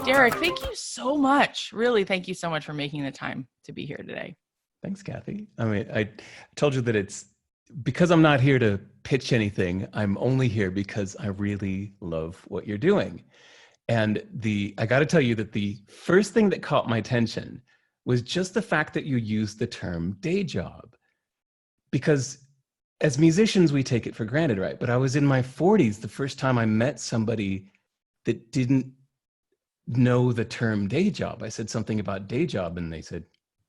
Derek, thank you so much. Really, thank you so much for making the time to be here today. Thanks, Kathy. I mean, I told you that it's because I'm not here to pitch anything. I'm only here because I really love what you're doing. And I got to tell you that the first thing that caught my attention was just the fact that you used the term day job. Because as musicians, we take it for granted, right? But I was in my 40s the first time I met somebody that didn't know the term day job. I said something about day job, and they said,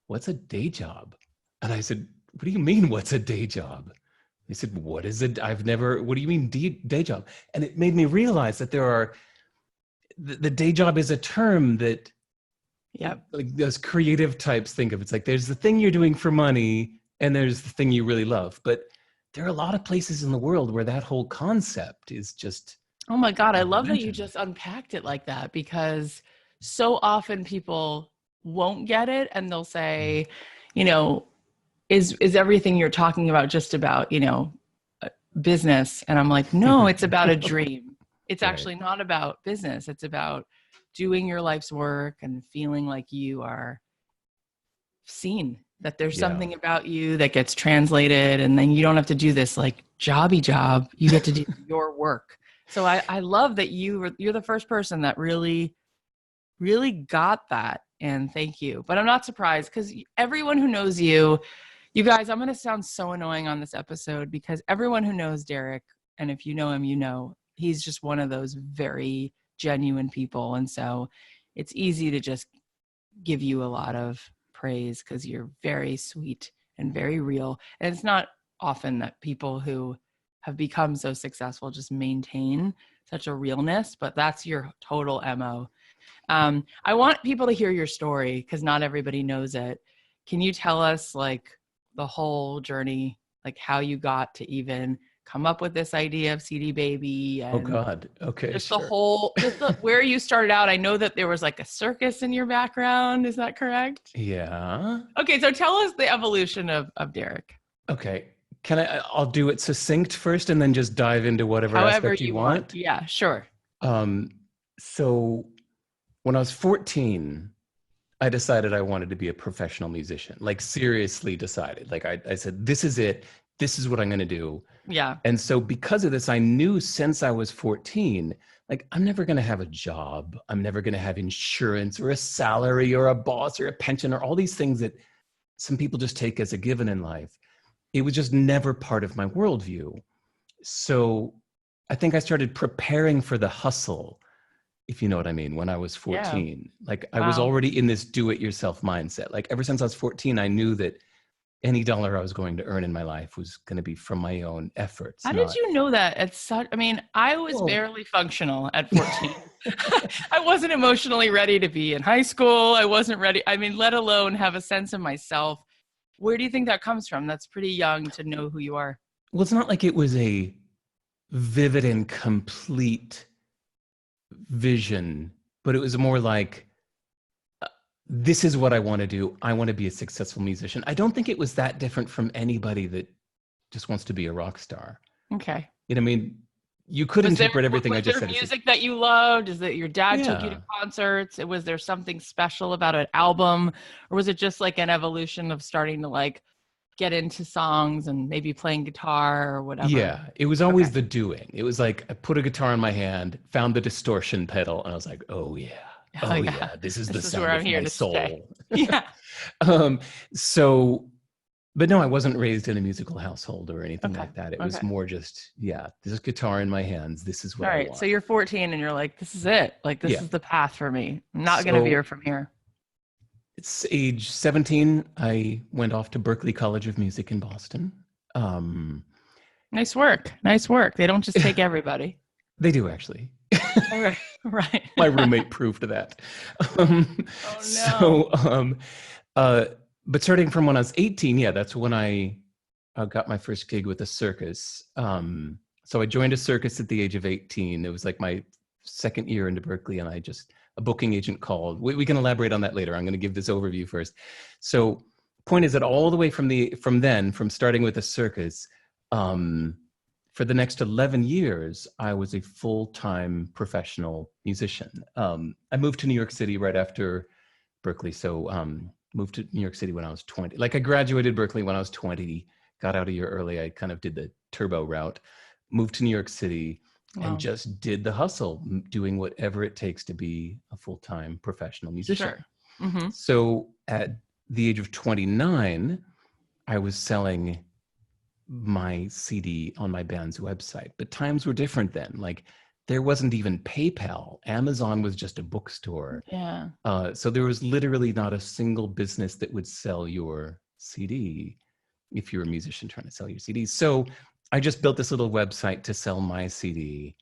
"What's a day job?" And I said, "What do you mean, what's a day job?" They said, "What is it? What do you mean day job?" And it made me realize that the day job is a term that like those creative types think of. It's like there's the thing you're doing for money and there's the thing you really love. But there are a lot of places in the world where that whole concept is just... Oh my God, I love that you just unpacked it like that, because so often people won't get it and they'll say, is everything you're talking about just about, business? And I'm like, no, it's about a dream. It's actually not about business. It's about doing your life's work and feeling like you are seen, that there's something about you that gets translated, and then you don't have to do this like jobby job. You get to do your work. So I love that you're the first person that really, really got that. And thank you. But I'm not surprised, because everyone who knows you guys, I'm going to sound so annoying on this episode, because everyone who knows Derek, and if you know him, he's just one of those very genuine people. And so it's easy to just give you a lot of praise because you're very sweet and very real. And it's not often that people who have become so successful just maintain such a realness, but that's your total MO. I want people to hear your story because not everybody knows it. Can you tell us like the whole journey, like how you got to even come up with this idea of CD Baby? And oh God. Okay. just sure. where you started out. I know that there was like a circus in your background. Is that correct? Yeah. Okay. So tell us the evolution of Derek. Okay. I'll do it succinct first and then just dive into whatever aspect you want. Yeah, sure. So when I was 14, I decided I wanted to be a professional musician, like seriously decided. Like I said, this is it. This is what I'm going to do. Yeah. And so because of this, I knew since I was 14, like I'm never going to have a job. I'm never going to have insurance or a salary or a boss or a pension or all these things that some people just take as a given in life. It was just never part of my worldview. So I think I started preparing for the hustle, if you know what I mean, when I was 14. Yeah. Like I was already in this do-it-yourself mindset. Like ever since I was 14, I knew that any dollar I was going to earn in my life was going to be from my own efforts. How did you know that? I was barely functional at 14. I wasn't emotionally ready to be in high school. I wasn't ready. Let alone have a sense of myself. Where do you think that comes from? That's pretty young to know who you are. Well, it's not like it was a vivid and complete vision, but it was more like, this is what I want to do. I want to be a successful musician. I don't think it was that different from anybody that just wants to be a rock star. Okay. You could interpret everything I just said. Was there music that you loved? Is that your dad took you to concerts? Was there something special about an album? Or was it just like an evolution of starting to like get into songs and maybe playing guitar or whatever? Yeah, it was always the doing. It was like I put a guitar in my hand, found the distortion pedal, and I was like, oh yeah. Oh yeah, this is the sound where I'm of here my to soul. Stay. Yeah. But no, I wasn't raised in a musical household or anything like that. It was more just, this is guitar in my hands. This is what I want. So you're 14 and you're like, this is it. Like, this is the path for me. I'm not going to veer from here. It's age 17. I went off to Berklee College of Music in Boston. Nice work. Nice work. They don't just take everybody. They do, actually. Right. My roommate proved that. But starting from when I was 18, that's when I got my first gig with a circus. So I joined a circus at the age of 18. It was like my second year into Berklee, and a booking agent called. We can elaborate on that later. I'm going to give this overview first. So point is that all the way from starting with a circus, for the next 11 years, I was a full-time professional musician. I moved to New York City right after Berkeley. So moved to New York City when I was 20. Like I graduated Berkeley when I was 20, got out a year early. I kind of did the turbo route, moved to New York City and just did the hustle, doing whatever it takes to be a full-time professional musician. Sure. Mm-hmm. So at the age of 29, I was selling my CD on my band's website, but times were different then. Like there wasn't even PayPal. Amazon was just a bookstore. Yeah. So there was literally not a single business that would sell your CD if you're a musician trying to sell your CDs. So I just built this little website to sell my CD.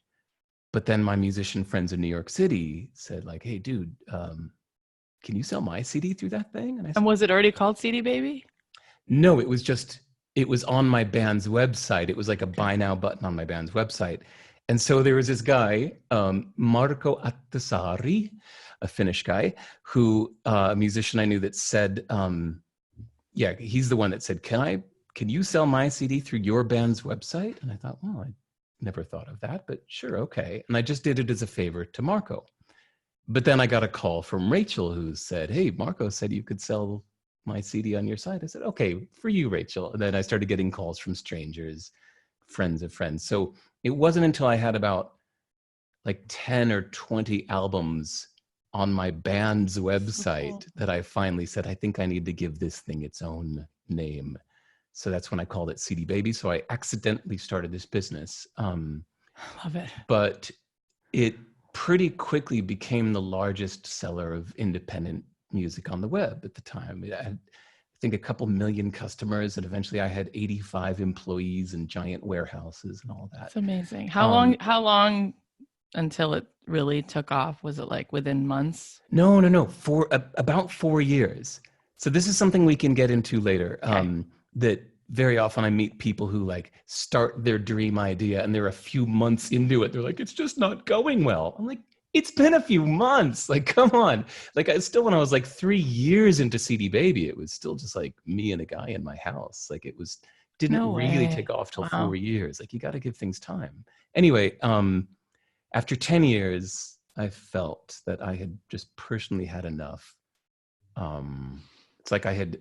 But then my musician friends in New York City said like, hey, dude, can you sell my CD through that thing? And I said, And was it already called CD Baby? no, it was on my band's website. It was like a buy now button on my band's website. And so there was this guy, Marco Attasari, a Finnish guy, who, a musician I knew that said, he's the one that said, can you sell my CD through your band's website? And I thought, well, I never thought of that, but sure, okay. And I just did it as a favor to Marco. But then I got a call from Rachel who said, hey, Marco said you could sell my CD on your site. I said, okay, for you, Rachel. And then I started getting calls from strangers, friends of friends. So it wasn't until I had about like 10 or 20 albums on my band's website that I finally said, I think I need to give this thing its own name. So that's when I called it CD Baby. So I accidentally started this business. Love it. But it pretty quickly became the largest seller of independent music on the web at the time. It had, I think, a couple million customers, and eventually I had 85 employees and giant warehouses and all that. That's amazing. How long until it really took off? Was it like within months? No. For about 4 years. So this is something we can get into later. Okay. That very often I meet people who like start their dream idea and they're a few months into it. They're like, it's just not going well. I'm like, it's been a few months. Like, come on. Like when I was like 3 years into CD Baby, it was still just like me and a guy in my house. Like didn't really take off till 4 years. Like you got to give things time. Anyway, after 10 years, I felt that I had just personally had enough. It's like I had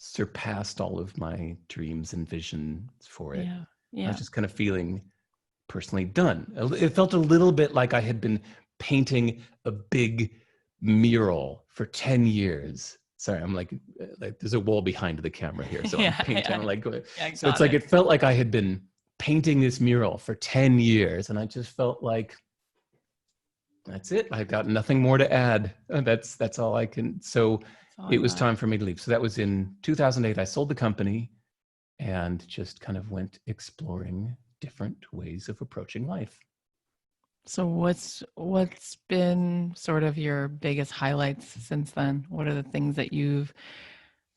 surpassed all of my dreams and visions for it. Yeah. I was just kind of feeling personally done. It felt a little bit like I had been painting a big mural for 10 years. Sorry, I'm like there's a wall behind the camera here. So I'm painting. I'm like, so it's like, it felt like I had been painting this mural for 10 years. And I just felt like, that's it. I've got nothing more to add. That's all I can. So it was time for me to leave. So that was in 2008. I sold the company and just kind of went exploring different ways of approaching life. So what's been sort of your biggest highlights since then? What are the things that you've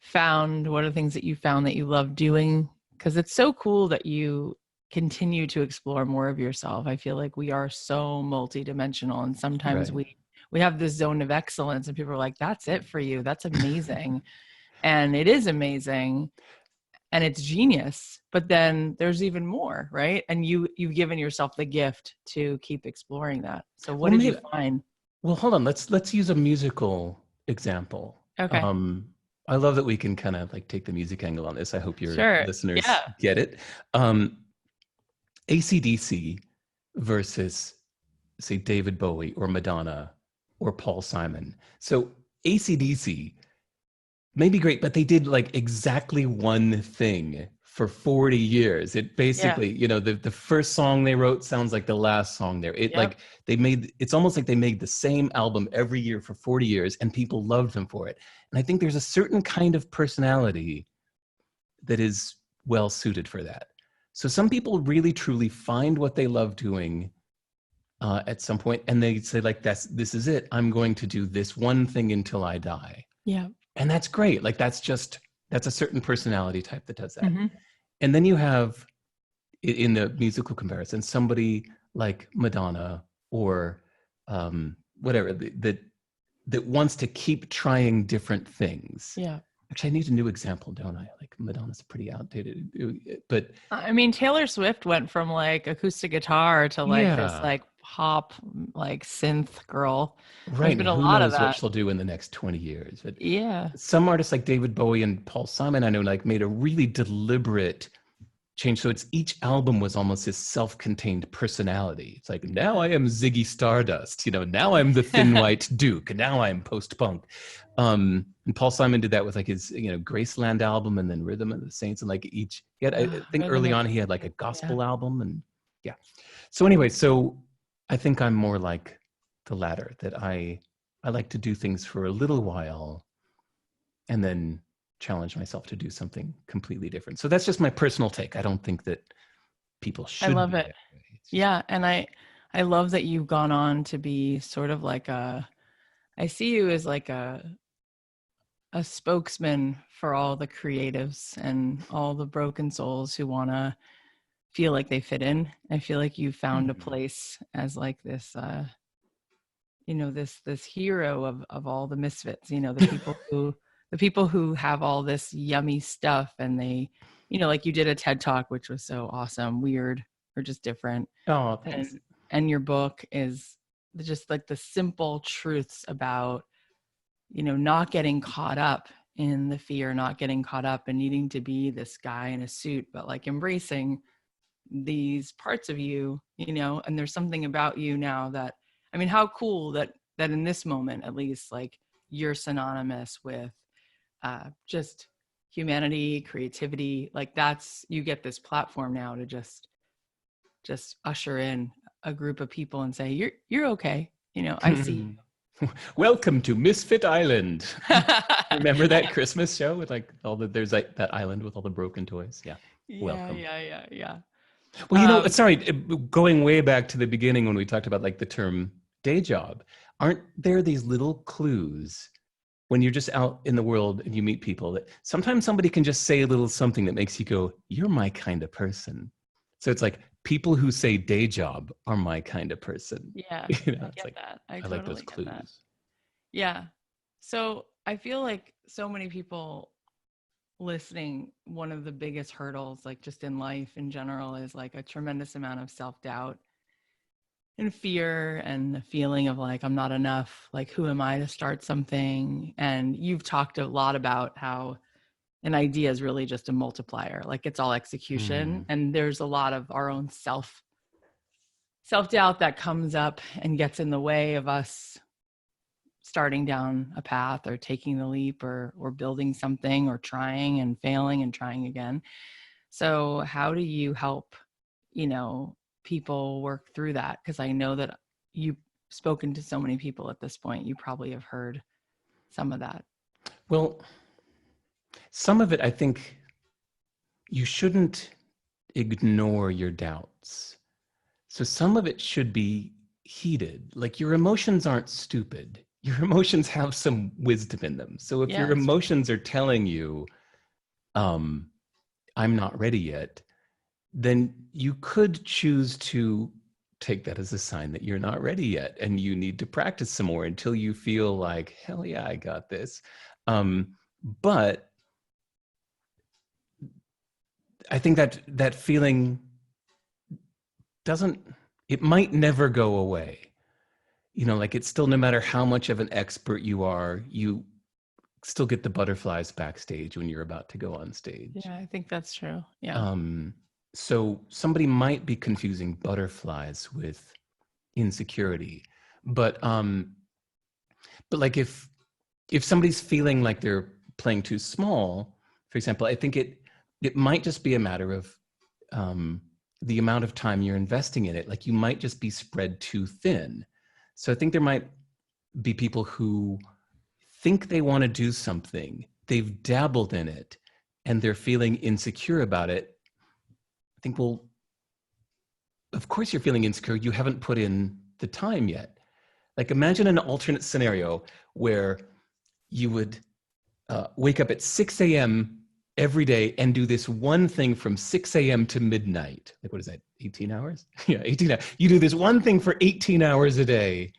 found? What are the things that you found that you love doing? Because it's so cool that you continue to explore more of yourself. I feel like we are so multidimensional, and sometimes we have this zone of excellence and people are like, that's it for you. That's amazing. And it is amazing. And it's genius, but then there's even more, right? And you've given yourself the gift to keep exploring that. So what did you find? Well, hold on. Let's use a musical example. Okay. I love that we can kind of like take the music angle on this. I hope your listeners get it. AC/DC versus, say, David Bowie or Madonna or Paul Simon. So AC/DC may be great, but they did like exactly one thing for 40 years. It basically, the first song they wrote sounds like the last song there. It's almost like they made the same album every year for 40 years and people loved them for it. And I think there's a certain kind of personality that is well suited for that. So some people really truly find what they love doing at some point, and they say like, this is it. I'm going to do this one thing until I die. Yeah. And that's great. Like that's a certain personality type that does that. Mm-hmm. And then you have, in the musical comparison, somebody like Madonna or whatever, that wants to keep trying different things. Yeah. Actually, I need a new example, don't I? Like Madonna's pretty outdated, but I mean, Taylor Swift went from like acoustic guitar to like this yeah, like pop like synth girl. There's right. been And a who lot of knows what that. she'll do in the next 20 years? But Yeah. some artists like David Bowie and Paul Simon, I know, like made a really deliberate change. So it's each album was almost this self-contained personality. It's like, now I am Ziggy Stardust, now I'm the Thin White Duke, and now I'm post-punk. And Paul Simon did that with like his, Graceland album, and then Rhythm of the Saints, and like I think Rhythm early of on the he had like a Saints, yeah. gospel album, and yeah. So anyway, so I think I'm more like the latter, that I like to do things for a little while and then challenge myself to do something completely different. So that's just my personal take. I don't think that people I should love be it. that way. It's just, Yeah, and I love that you've gone on to be sort of like I see you as like a spokesman for all the creatives and all the broken souls who want to feel like they fit in. I feel like you found a place as like this this hero of all the misfits, the people who have all this yummy stuff, and they, like you did a TED talk which was so awesome, weird or just different. oh, thanks. And your book is just like the simple truths about, not getting caught up in the fear, not getting caught up in needing to be this guy in a suit, but like embracing these parts of you, and there's something about you now that, I mean, how cool that in this moment, at least, like you're synonymous with just humanity, creativity. Like you get this platform now to just usher in a group of people and say, you're okay. I see. Welcome to Misfit Island. Remember that Yeah. Christmas show with like there's like that island with all the broken toys? Yeah. Welcome. Yeah. Well, sorry, going way back to the beginning when we talked about like the term day job, aren't there these little clues when you're just out in the world and you meet people that sometimes somebody can just say a little something that makes you go, you're my kind of person. So it's like people who say day job are my kind of person. Yeah, It's I get like, that. I I like those totally get that. clues. Yeah. So I feel like so many people listening, one of the biggest hurdles, like just in life in general, is like a tremendous amount of self-doubt and fear, and the feeling of like, I'm not enough. Like, who am I to start something? And you've talked a lot about how an idea is really just a multiplier. Like, it's all execution. And there's a lot of our own self-doubt that comes up and gets in the way of us starting down a path or taking the leap or building something or trying and failing and trying again. So how do you help, people work through that? Because I know that you've spoken to so many people at this point. You probably have heard some of that. Well, some of it, I think you shouldn't ignore your doubts. So some of it should be heated. Like your emotions aren't stupid. Your emotions have some wisdom in them. So if your emotions are telling you, I'm not ready yet, then you could choose to take that as a sign that you're not ready yet. And you need to practice some more until you feel like, hell yeah, I got this. But I think that feeling it might never go away. Like it's still, no matter how much of an expert you are, you still get the butterflies backstage when you're about to go on stage. Yeah, I think that's true. Yeah. So somebody might be confusing butterflies with insecurity, but like if somebody's feeling like they're playing too small, for example, I think it might just be a matter of the amount of time you're investing in it. Like you might just be spread too thin. So I think there might be people who think they want to do something, they've dabbled in it, and they're feeling insecure about it. I think, well, of course you're feeling insecure. You haven't put in the time yet. Like imagine an alternate scenario where you would wake up at 6 a.m. every day and do this one thing from 6 a.m. to midnight. Like, what is that, 18 hours? Yeah, 18 hours. You do this one thing for 18 hours a day,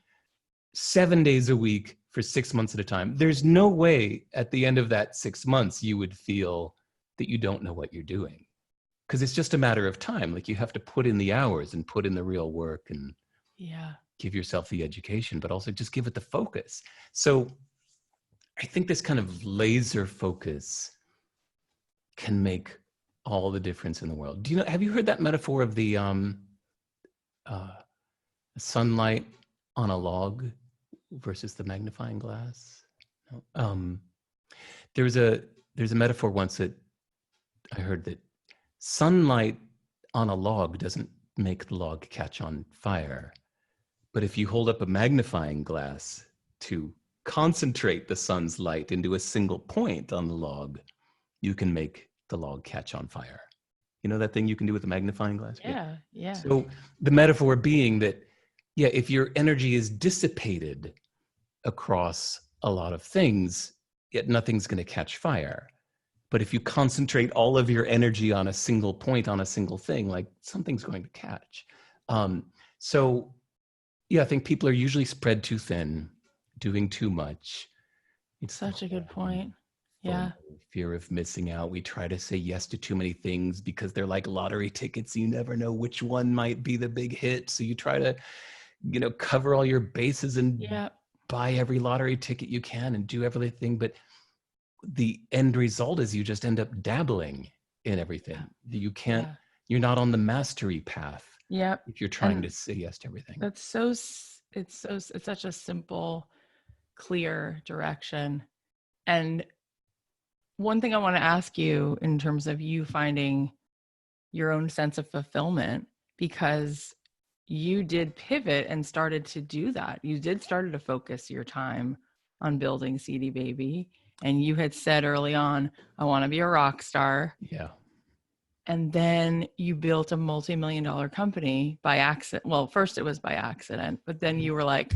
7 days a week for 6 months at a time, there's no way at the end of that 6 months you would feel that you don't know what you're doing. Because it's just a matter of time. Like you have to put in the hours and put in the real work and give yourself the education, but also just give it the focus. So I think this kind of laser focus can make all the difference in the world. Do you know, have you heard that metaphor of the sunlight on a log versus the magnifying glass? No. There's a metaphor once that I heard that sunlight on a log doesn't make the log catch on fire. But if you hold up a magnifying glass to concentrate the sun's light into a single point on the log, you can make the log catch on fire. You know that thing you can do with a magnifying glass? Yeah. So the metaphor being that, if your energy is dissipated across a lot of things, yet nothing's going to catch fire. But if you concentrate all of your energy on a single point, on a single thing, like something's going to catch. So I think people are usually spread too thin, doing too much. It's such a good point. Yeah. Fear of missing out. We try to say yes to too many things because they're like lottery tickets. You never know which one might be the big hit. So you try to, cover all your bases and buy every lottery ticket you can and do everything. But the end result is you just end up dabbling in everything. You can't, you're not on the mastery path. If you're trying to say yes to everything. It's such a simple, clear direction. And one thing I want to ask you in terms of you finding your own sense of fulfillment, because you did pivot and started to do that. You started to focus your time on building CD Baby. And you had said early on, I want to be a rock star. Yeah. And then you built a multi-million-dollar company by accident. Well, first it was by accident, but then you were like,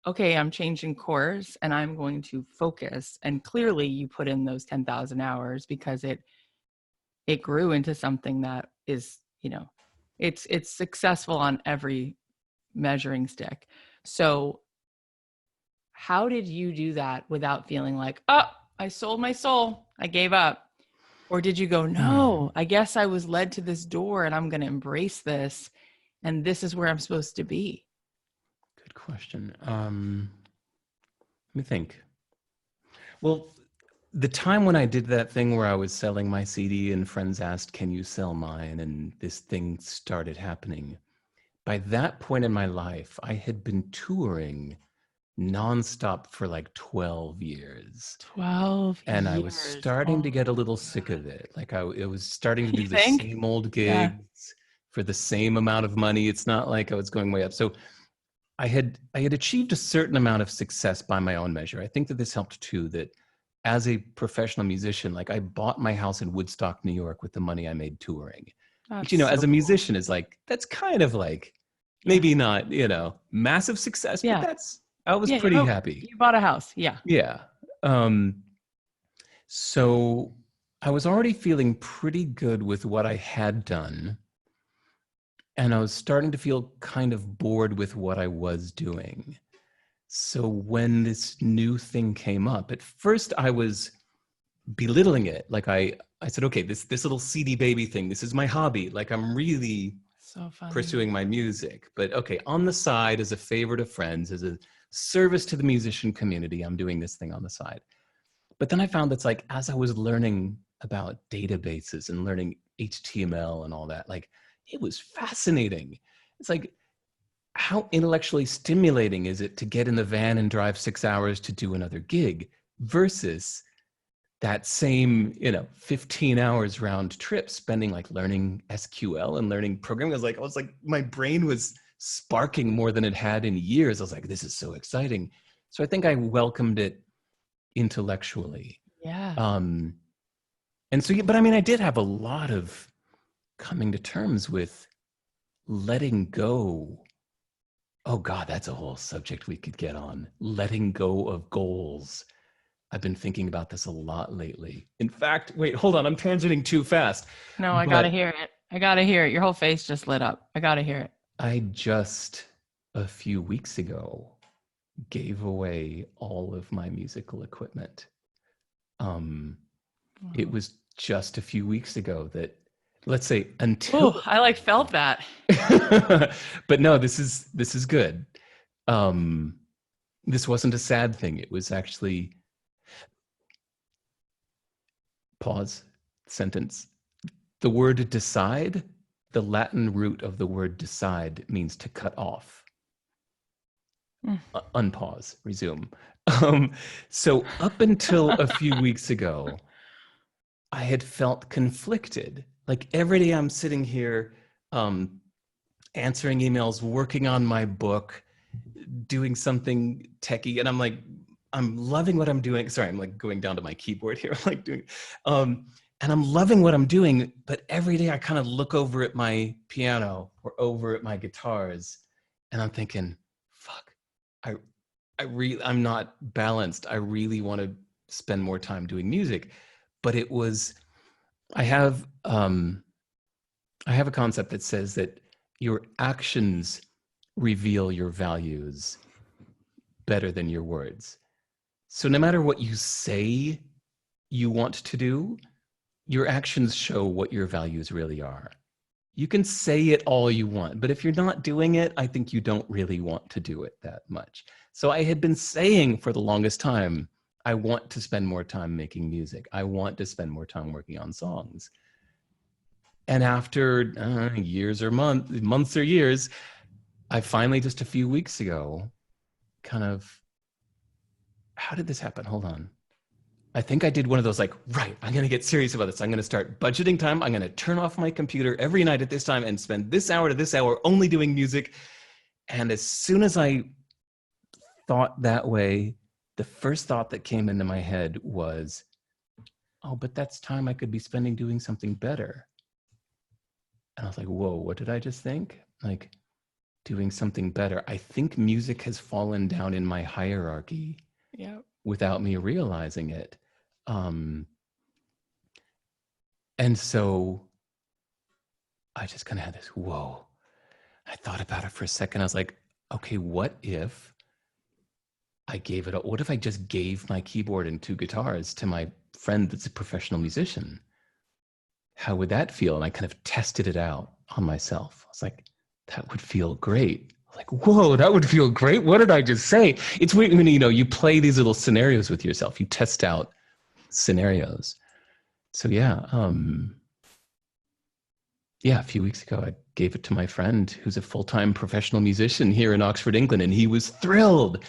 okay, I'm changing course and I'm going to focus. And clearly you put in those 10,000 hours because it grew into something that is, it's successful on every measuring stick. So how did you do that without feeling like, oh, I sold my soul, I gave up? Or did you go, no, I guess I was led to this door and I'm going to embrace this. And this is where I'm supposed to be? Good question. Let me think. Well, the time when I did that thing where I was selling my CD and friends asked, can you sell mine? And this thing started happening. By that point in my life, I had been touring nonstop for like 12 years. 12 and years. I was starting to get a little sick of it. Like it was starting to do the same old gigs for the same amount of money. It's not like I was going way up. So I had achieved a certain amount of success by my own measure. I think that this helped too, that as a professional musician, like I bought my house in Woodstock, New York with the money I made touring. Which, as a musician is like, that's kind of like, maybe not, massive success, but I was pretty happy. You bought a house. Yeah. Yeah. So I was already feeling pretty good with what I had done. And I was starting to feel kind of bored with what I was doing. So when this new thing came up, at first I was belittling it. Like I said, okay, this little CD Baby thing, this is my hobby. Like I'm really pursuing my music. But okay, on the side, as a favor to friends, as a service to the musician community, I'm doing this thing on the side. But then I found that's like, as I was learning about databases and learning HTML and all that, like it was fascinating. It's like, how intellectually stimulating is it to get in the van and drive 6 hours to do another gig versus that same, 15 hours round trip spending like learning SQL and learning programming. I was like, my brain was sparking more than it had in years. I was like, this is so exciting. So I think I welcomed it intellectually. Yeah. And so, but I mean, I did have a lot of coming to terms with letting go. Oh God, that's a whole subject we could get on. Letting go of goals. I've been thinking about this a lot lately. In fact, wait, hold on. I'm transiting too fast. No, I got to hear it. I got to hear it. Your whole face just lit up. I got to hear it. I just, a few weeks ago, gave away all of my musical equipment. It was just a few weeks ago that, let's say, until Oh, I like felt that. but no, this is good. This wasn't a sad thing. It was actually, pause, sentence. The word decide, the Latin root of the word decide means to cut off. Unpause, resume. So up until a few weeks ago, I had felt conflicted. Like every day I'm sitting here answering emails, working on my book, doing something techie, and I'm like, I'm loving what I'm doing. Sorry, I'm like going down to my keyboard here, like doing, and I'm loving what I'm doing. But every day I kind of look over at my piano or over at my guitars, and I'm thinking, fuck, I'm not balanced. I really want to spend more time doing music, but it was, I have a concept that says that your actions reveal your values better than your words. So no matter what you say you want to do, your actions show what your values really are. You can say it all you want, but if you're not doing it, I think you don't really want to do it that much. So I had been saying for the longest time, I want to spend more time making music. I want to spend more time working on songs. And after years or months or years, I finally, just a few weeks ago, kind of, how did this happen? Hold on. I think I did one of those, like, right, I'm going to get serious about this. I'm going to start budgeting time. I'm going to turn off my computer every night at this time and spend this hour to this hour only doing music. And as soon as I thought that way, the first thought that came into my head was, oh, but that's time I could be spending doing something better. And I was like, whoa, what did I just think? Like, doing something better. I think music has fallen down in my hierarchy without me realizing it. And so I just kind of had this, whoa. I thought about it for a second. I was like, okay, what if I gave it, what if I just gave my keyboard and 2 guitars to my friend that's a professional musician? How would that feel? And I kind of tested it out on myself. I was like, that would feel great. Like, whoa, that would feel great. What did I just say? It's weird when, you play these little scenarios with yourself. You test out scenarios. So yeah, a few weeks ago, I gave it to my friend who's a full-time professional musician here in Oxford, England, and he was thrilled.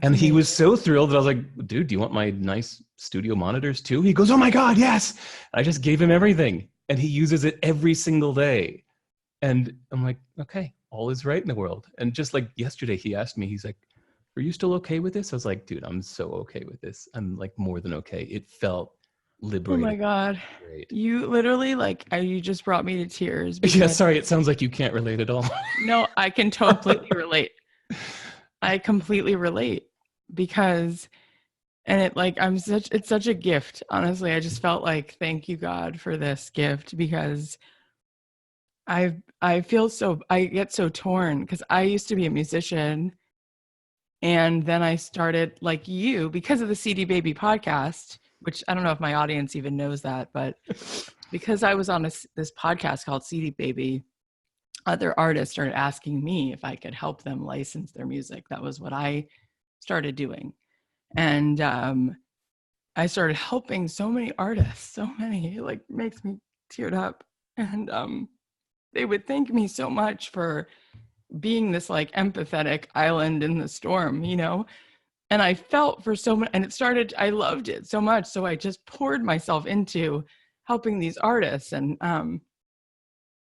And he was so thrilled that I was like, dude, do you want my nice studio monitors too? He goes, oh my God, yes. I just gave him everything. And he uses it every single day. And I'm like, okay, all is right in the world. And just like yesterday, he asked me, he's like, are you still okay with this? I was like, dude, I'm so okay with this. I'm like more than okay. It felt liberating. Oh my God. Great. You literally, you just brought me to tears. Yeah, sorry, it sounds like you can't relate at all. No, I can totally relate. I completely relate because, and it's such a gift. Honestly, I just felt like, thank you, God, for this gift, because I get so torn, because I used to be a musician, and then I started, like you, because of the CD Baby podcast, which I don't know if my audience even knows that, but because I was on this podcast called CD Baby, other artists started asking me if I could help them license their music. That was what I started doing. And I started helping so many artists, so many, it makes me teared up. And they would thank me so much for being this empathetic island in the storm, And I felt for so much, and I loved it so much. So I just poured myself into helping these artists. And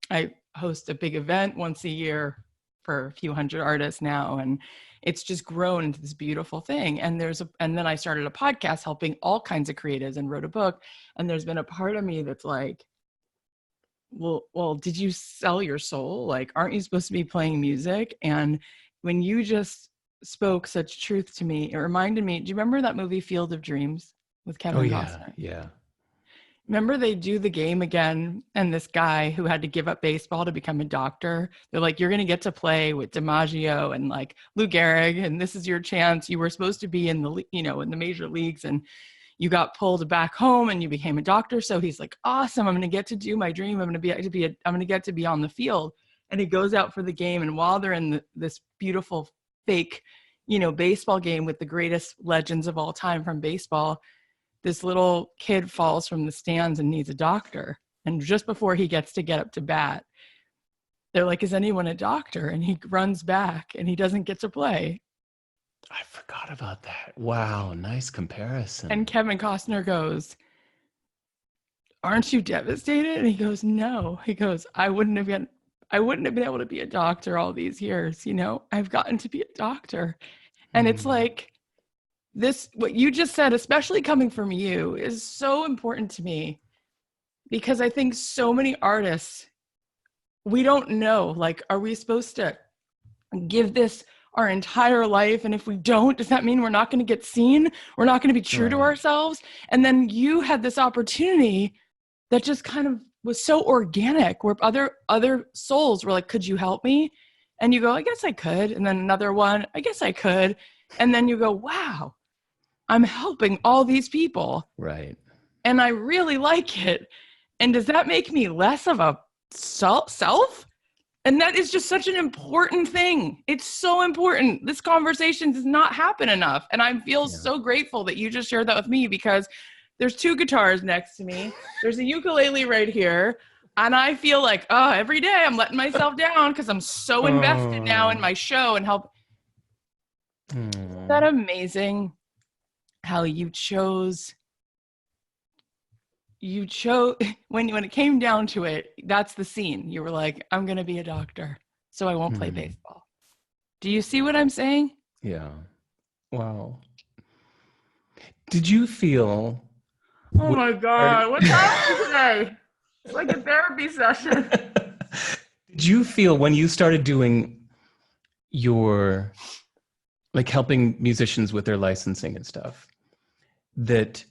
I host a big event once a year for a few hundred artists now. And it's just grown into this beautiful thing. And then I started a podcast helping all kinds of creatives and wrote a book. And there's been a part of me that's like, well, did you sell your soul? Aren't you supposed to be playing music? And when you just spoke such truth to me, it reminded me, do you remember that movie Field of Dreams with Kevin Costner? Yeah. Remember they do the game again, and this guy who had to give up baseball to become a doctor, they're like, you're going to get to play with DiMaggio and like Lou Gehrig, and this is your chance. You were supposed to be in the, in the major leagues, and you got pulled back home and you became a doctor. So he's like, awesome, I'm going to get to do my dream. I'm going to get to be on the field. And he goes out for the game. And while they're in this beautiful fake, baseball game with the greatest legends of all time from baseball, this little kid falls from the stands and needs a doctor. And just before he gets to get up to bat, they're like, is anyone a doctor? And he runs back and he doesn't get to play. I forgot about that. Wow, nice comparison. And Kevin Costner goes, aren't you devastated? And he goes, no. He goes, I wouldn't have been able to be a doctor all these years. I've gotten to be a doctor. And it's like, this, what you just said, especially coming from you, is so important to me, because I think so many artists, we don't know, like, are we supposed to give this our entire life? And if we don't, does that mean we're not going to get seen? We're not going to be true to ourselves? And then you had this opportunity that just kind of was so organic, where other souls were like, could you help me? And you go, I guess I could. And then another one, I guess I could. And then you go, wow, I'm helping all these people. Right. And I really like it. And does that make me less of a self? And that is just such an important thing. It's so important. This conversation does not happen enough. And I feel so grateful that you just shared that with me, because there's 2 guitars next to me. There's a ukulele right here. And I feel like, every day I'm letting myself down because I'm so invested now in my show and help. Isn't that amazing how you chose when it came down to it, that's the scene. You were like, I'm going to be a doctor, so I won't play baseball. Do you see what I'm saying? Yeah. Wow. Did you feel... Oh my God, what's happening today? It's like a therapy session. Did you feel when you started doing your, like, helping musicians with their licensing and stuff, that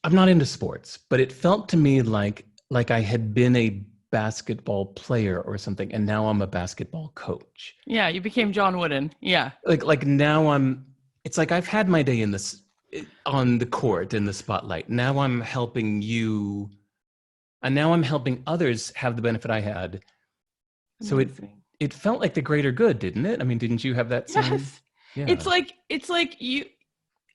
I'm not into sports, but it felt to me like I had been a basketball player or something, and now I'm a basketball coach. Yeah, you became John Wooden. Yeah. Like now it's like I've had my day on the court in the spotlight. Now I'm helping you, and now I'm helping others have the benefit I had. So it felt like the greater good, didn't it? I mean, didn't you have that same? Yes. Yeah. It's like you,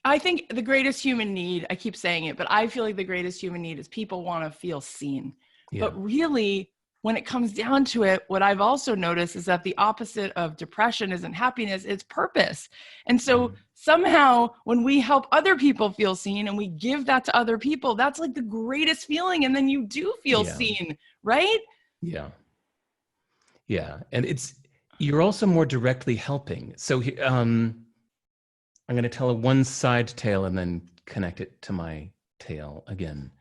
I think the greatest human need, I keep saying it, but I feel like the greatest human need is people want to feel seen. Yeah. But really, when it comes down to it, what I've also noticed is that the opposite of depression isn't happiness, it's purpose. And so somehow when we help other people feel seen and we give that to other people, that's like the greatest feeling. And then you do feel seen, right? Yeah. Yeah. And you're also more directly helping. So I'm going to tell a one-side tale and then connect it to my tale again.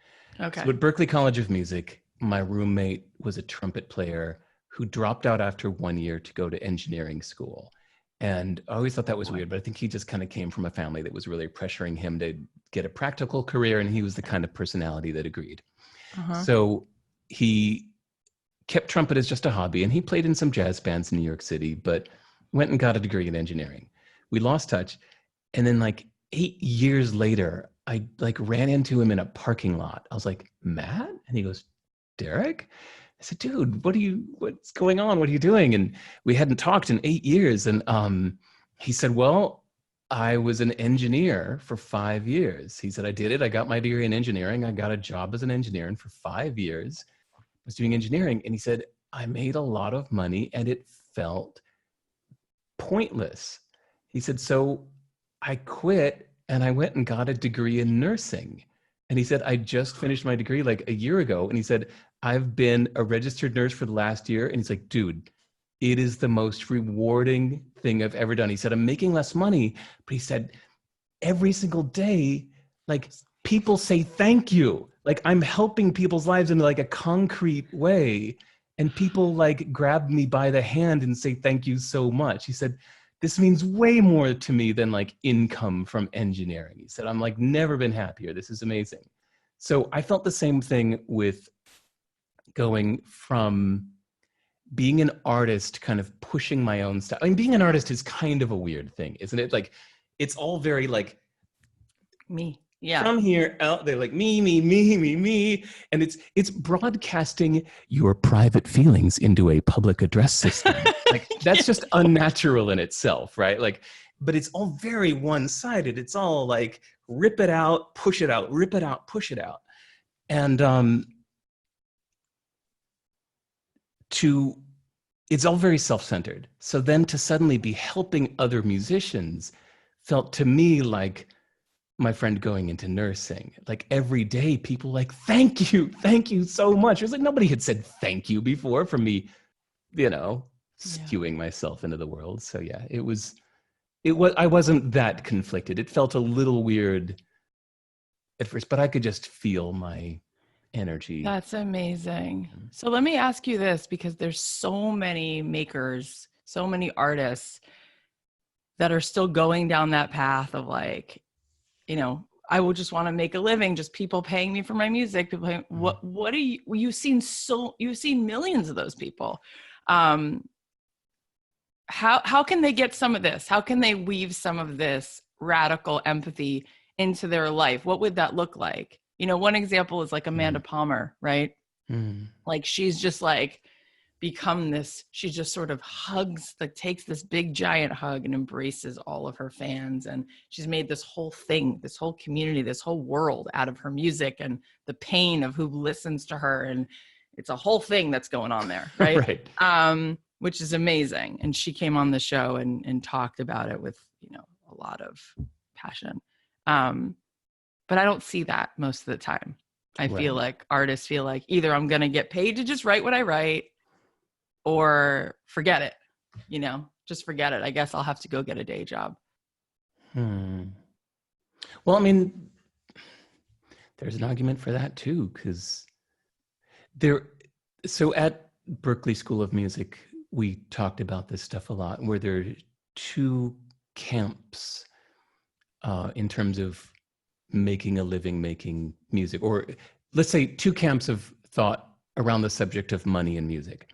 Okay. So at Berklee College of Music, my roommate was a trumpet player who dropped out after 1 year to go to engineering school. And I always thought that was weird, but I think he just kind of came from a family that was really pressuring him to get a practical career, and he was the kind of personality that agreed. So he kept trumpet as just a hobby, and he played in some jazz bands in New York City, but went and got a degree in engineering. We lost touch. And then like 8 years later, I like ran into him in a parking lot. I was like, Matt? And he goes, Derek? I said, dude, what's going on? What are you doing? And we hadn't talked in 8 years. And he said, well, I was an engineer for 5 years. He said, I did it. I got my degree in engineering. I got a job as an engineer, and for 5 years I was doing engineering. And he said, I made a lot of money and it felt pointless. He said, so I quit and I went and got a degree in nursing. And he said, I just finished my degree like a year ago. And he said, I've been a registered nurse for the last year. And he's like, dude, it is the most rewarding thing I've ever done. He said, I'm making less money, but he said, every single day, like people say, thank you. Like I'm helping people's lives in like a concrete way. And people like grab me by the hand and say, thank you so much. He said, this means way more to me than like income from engineering. He said, I'm like never been happier. This is amazing. So I felt the same thing with going from being an artist, kind of pushing my own style. I mean, being an artist is kind of a weird thing, isn't it? Like, it's all very like Me. Yeah. from here out there, like me, and it's broadcasting your private feelings into a public address system. Like, that's just unnatural in itself, right? Like, but it's all very one-sided. It's all like rip it out, push it out, rip it out, push it out. And it's all very self-centered. So then to suddenly be helping other musicians felt to me like my friend going into nursing. Like, every day people like, thank you so much. It was like nobody had said thank you before for me, spewing myself into the world. So yeah, I wasn't that conflicted. It felt a little weird at first, but I could just feel my energy. That's amazing. So let me ask you this, because there's so many makers, so many artists that are still going down that path of like, I will just want to make a living, just people paying me for my music. People paying, what do you've seen millions of those people. How can they get some of this? How can they weave some of this radical empathy into their life? What would that look like? One example is like Amanda Palmer, right? Like, she's just like become this, she just sort of takes this big giant hug and embraces all of her fans. And she's made this whole thing, this whole community, this whole world out of her music and the pain of who listens to her. And it's a whole thing that's going on there, right? Right. Which is amazing. And she came on the show and talked about it with, a lot of passion. But I don't see that most of the time. I feel like artists feel like either I'm going to get paid to just write what I write, or forget it, just forget it. I guess I'll have to go get a day job. Well, I mean, there's an argument for that too, because so at Berklee School of Music, we talked about this stuff a lot, where there are two camps in terms of making a living making music, or let's say two camps of thought around the subject of money and music.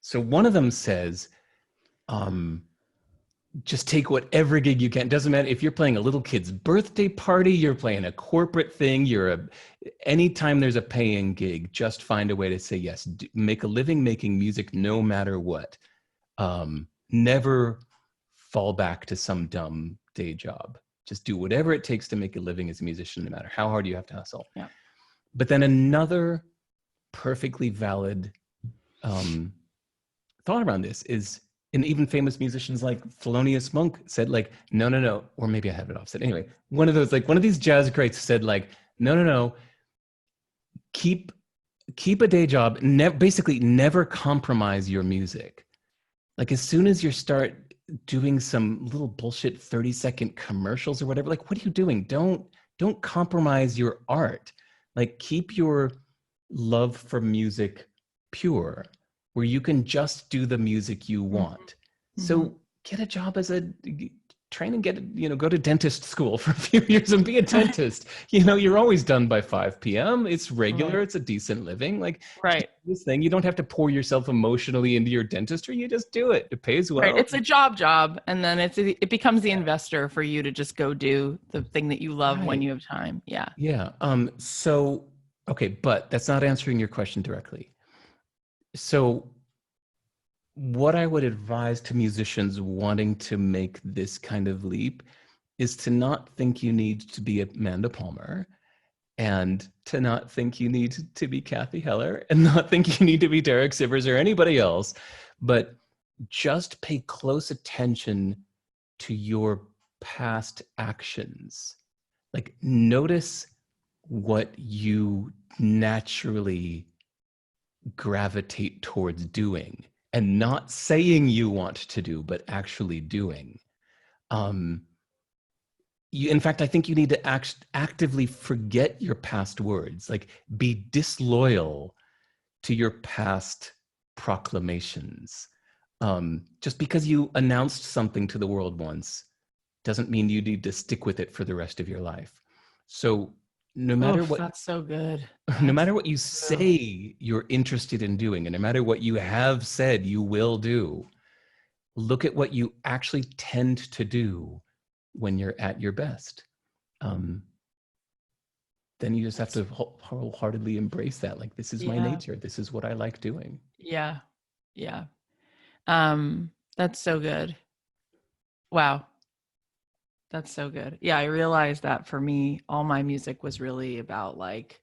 So one of them says, just take whatever gig you can. Doesn't matter if you're playing a little kid's birthday party, you're playing a corporate thing, anytime there's a paying gig, just find a way to say yes. Make a living making music no matter what. Never fall back to some dumb day job. Just do whatever it takes to make a living as a musician, no matter how hard you have to hustle. Yeah. But then another perfectly valid thought around this is, and even famous musicians like Thelonious Monk said, like, no, or maybe I have it offset. Anyway, one of these jazz greats said, like, no, keep a day job, basically never compromise your music. Like, as soon as you start doing some little bullshit 30-second commercials or whatever, like, what are you doing? Don't compromise your art. Like, keep your love for music pure, where you can just do the music you want. Mm-hmm. So get a job train and go to dentist school for a few years and be a dentist. You're always done by 5 p.m. It's regular. Right. It's a decent living. Like, right. This thing, you don't have to pour yourself emotionally into your dentistry. You just do it. It pays well. Right. It's a job. And then it becomes the investor for you to just go do the thing that you love when you have time. Yeah. Yeah. So, okay, but that's not answering your question directly. So what I would advise to musicians wanting to make this kind of leap is to not think you need to be Amanda Palmer, and to not think you need to be Kathy Heller, and not think you need to be Derek Sivers or anybody else, but just pay close attention to your past actions. Like, notice what you naturally gravitate towards doing, and not saying you want to do, but actually doing. In fact, I think you need to actively forget your past words, like be disloyal to your past proclamations. Just because you announced something to the world once doesn't mean you need to stick with it for the rest of your life. So no matter Oof, what, that's so good. no That's matter what you true. say you're interested in doing, and no matter what you have said you will do, look at what you actually tend to do when you're at your best. Um, then you just have to wholeheartedly embrace that. Like, this is my Yeah. nature. This is what I like doing. Yeah. Yeah. That's so good. Wow. That's so good. Yeah, I realized that for me, all my music was really about like,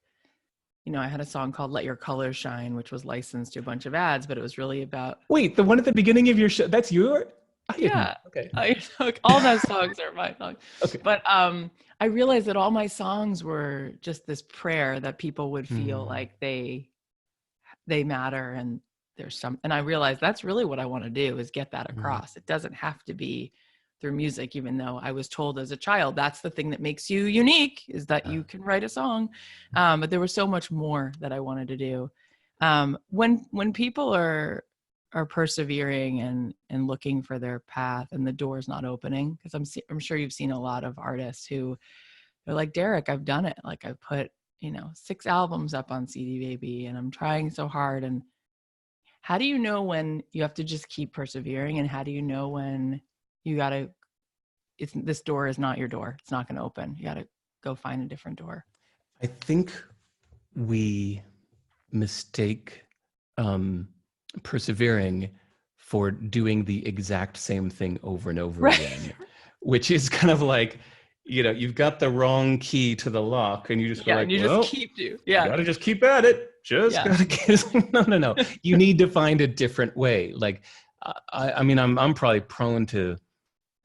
I had a song called Let Your Colors Shine, which was licensed to a bunch of ads, but it was really about, Wait, the one at the beginning of your show, that's your? I didn't. yeah, Okay. I took all those songs are my songs. Okay. But I realized that all my songs were just this prayer that people would feel Mm. like they matter, and and I realized that's really what I want to do, is get that Mm. across. It doesn't have to be through music, even though I was told as a child that's the thing that makes you unique, is that you can write a song. But there was so much more that I wanted to do. When people are persevering and looking for their path and the door's not opening, because I'm sure you've seen a lot of artists who they're like, Derek, I've done it. Like, I've put 6 albums up on CD Baby, and I'm trying so hard. And how do you know when you have to just keep persevering, and how do you know when you gotta this door is not your door, it's not going to open, you gotta go find a different door? I think we mistake um, persevering for doing the exact same thing over and over Right. again, which is kind of like, you've got the wrong key to the lock and you just go Yeah, and like, you just well, keep do. you Yeah. got to just keep at it. Just Yeah. got to get, no. You need to find a different way. Like, I mean, I'm probably prone to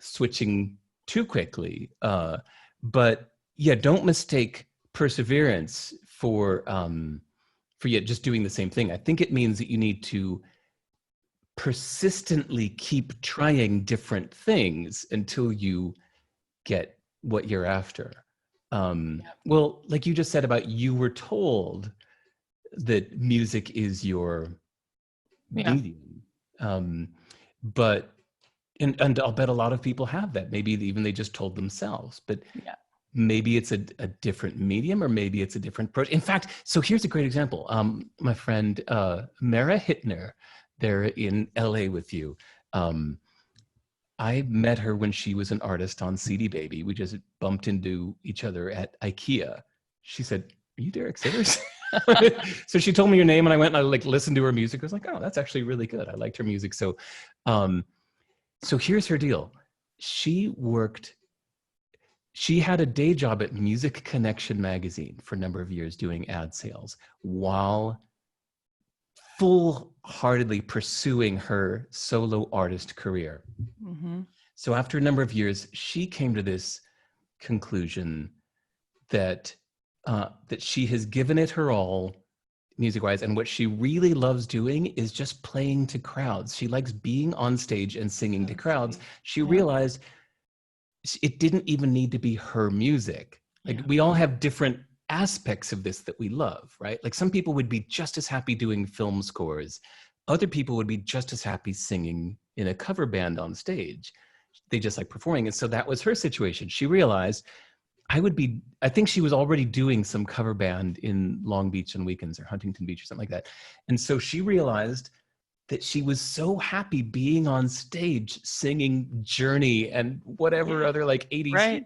switching too quickly. But yeah, don't mistake perseverance for yet just doing the same thing. I think it means that you need to persistently keep trying different things until you get what you're after. Well, like you just said about, you were told that music is your Yeah. medium. But and I'll bet a lot of people have that. Maybe even they just told themselves, but Yeah. maybe it's a different medium, or maybe it's a different approach. In fact, so here's a great example. My friend Mara Hittner, they're in LA with you. I met her when she was an artist on CD Baby. We just bumped into each other at IKEA. She said, "Are you Derek Sivers?" So she told me your name, and I went and I like listened to her music. I was like, "Oh, that's actually really good. I liked her music." So, so here's her deal. She had a day job at Music Connection magazine for a number of years doing ad sales, while full-heartedly pursuing her solo artist career. Mm-hmm. So after a number of years, she came to this conclusion that that she has given it her all music-wise, and what she really loves doing is just playing to crowds. She likes being on stage and singing to crowds. She Yeah. realized it didn't even need to be her music. Like, Yeah. we all have different aspects of this that we love, right? Like, some people would be just as happy doing film scores. Other people would be just as happy singing in a cover band on stage. They just like performing. And so that was her situation. She realized, I think she was already doing some cover band in Long Beach on weekends, or Huntington Beach or something like that. And so she realized that she was so happy being on stage singing Journey and whatever Yeah. other like 80s. Right.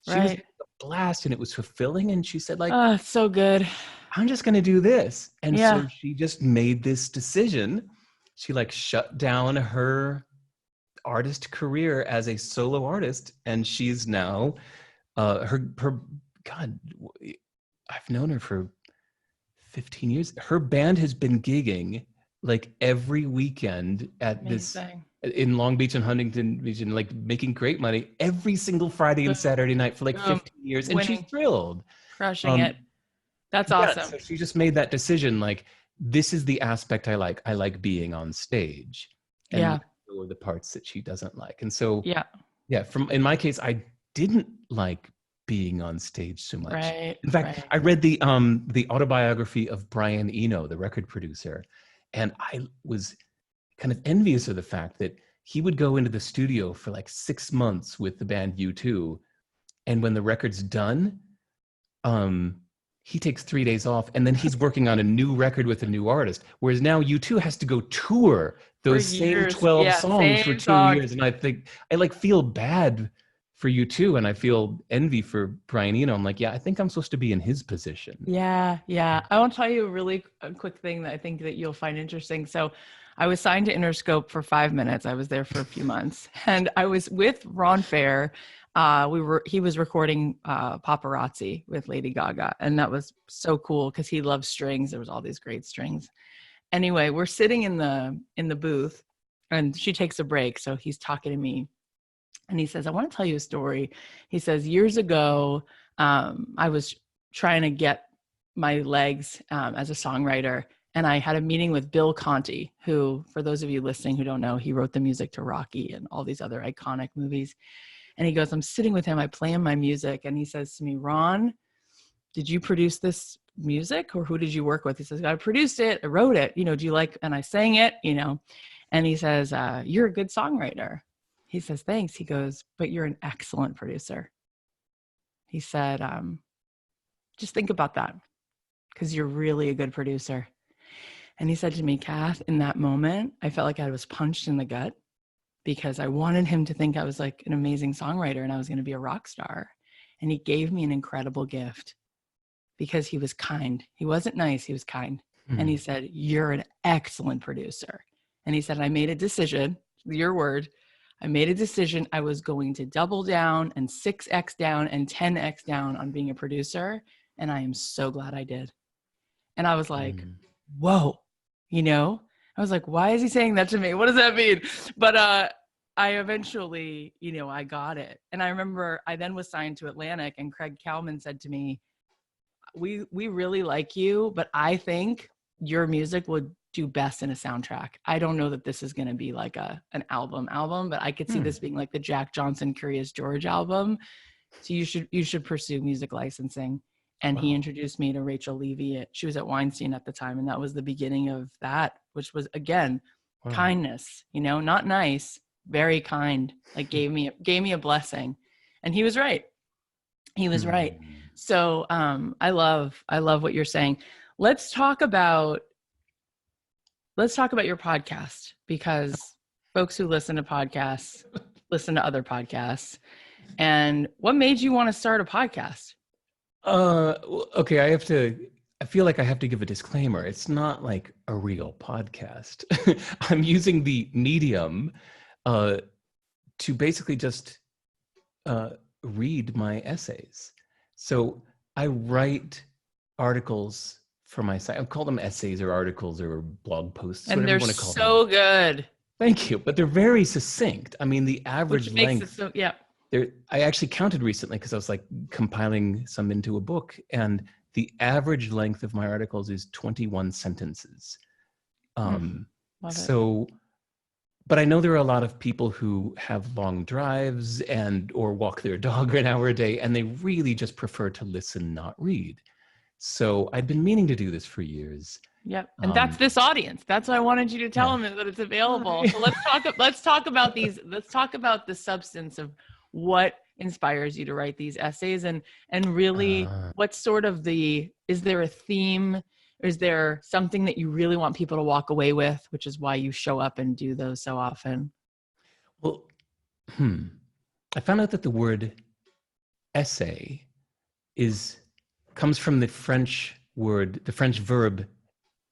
She was Right. having a blast, and it was fulfilling. And she said, like, Oh, it's so good. I'm just going to do this. And Yeah. so she just made this decision. She like shut down her artist career as a solo artist, and she's now her God, I've known her for 15 years. Her band has been gigging like every weekend at this Amazing. in Long Beach and Huntington Beach, and like making great money every single Friday and Boom. Saturday night for like Boom. 15 years, and she's Winning. thrilled. Crushing it. Um, That's yeah, awesome. so she just made that decision. Like, this is the aspect I like. I like being on stage, and Yeah. those are the parts that she doesn't like. And so, Yeah. yeah, in my case, I didn't like being on stage so much. Right. In fact, Right. I read the autobiography of Brian Eno, the record producer, and I was kind of envious of the fact that he would go into the studio for like 6 months with the band U2, and when the record's done, he takes 3 days off and then he's working on a new record with a new artist. Whereas now U2 has to go tour For those same years. 12 Yeah, songs for same 2 songs. years. And I think I like feel bad for U2 and I feel envy for Brian Eno. I'm like, yeah, I think I'm supposed to be in his position. Yeah, yeah. I want to tell you a quick thing that I think that you'll find interesting. So I was signed to Interscope for 5 minutes. I was there for a few months, and I was with Ron Fair. He was recording Paparazzi with Lady Gaga, and that was so cool because he loves strings. There was all these great strings. Anyway, we're sitting in the booth, and she takes a break. So he's talking to me, and he says, "I want to tell you a story." He says, "Years ago, I was trying to get my legs as a songwriter. And I had a meeting with Bill Conti, who, for those of you listening who don't know, he wrote the music to Rocky and all these other iconic movies. And he goes, I'm sitting with him, I play him my music. And he says to me, Ron, did you produce this music or who did you work with? He says, I produced it, I wrote it, do you like, and I sang it, and he says, you're a good songwriter. He says, thanks. He goes, but you're an excellent producer. He said, just think about that because you're really a good producer. And he said to me, Kath, in that moment, I felt like I was punched in the gut because I wanted him to think I was like an amazing songwriter and I was going to be a rock star. And he gave me an incredible gift because he was kind. He wasn't nice, he was kind. Mm-hmm. And he said, you're an excellent producer. And he said, I made a decision, your word, I made a decision. I was going to double down and 6x down and 10x down on being a producer. And I am so glad I did. And I was like, whoa. I was like, why is he saying that to me? What does that mean? But I eventually, I got it. And I remember I then was signed to Atlantic and Craig Kalman said to me, we really like you, but I think your music would do best in a soundtrack. I don't know that this is going to be like an album, but I could see this being like the Jack Johnson Curious George album. So you should pursue music licensing. And he introduced me to Rachel Levy. She was at Weinstein at the time. And that was the beginning of that, which was, again, kindness, not nice, very kind, like gave me a blessing. And he was right. He was right. So I love what you're saying. Let's talk about your podcast because folks who listen to podcasts, listen to other podcasts. And what made you want to start a podcast? Okay, I feel like I have to give a disclaimer. It's not like a real podcast. I'm using the medium to basically just read my essays. So I write articles for my site. I call them essays or articles or blog posts. And they're so good. Thank you. But they're very succinct. I mean, the average length. I actually counted recently because I was like compiling some into a book, and the average length of my articles is 21 sentences. But I know there are a lot of people who have long drives or walk their dog an hour a day, and they really just prefer to listen, not read. So I've been meaning to do this for years. Yep. And that's this audience. That's why I wanted you to tell them that it's available. So let's talk about these. Let's talk about the substance of what inspires you to write these essays and really what's sort of is there a theme? Is there something that you really want people to walk away with, which is why you show up and do those so often? Well, I found out that the word essay comes from the French verb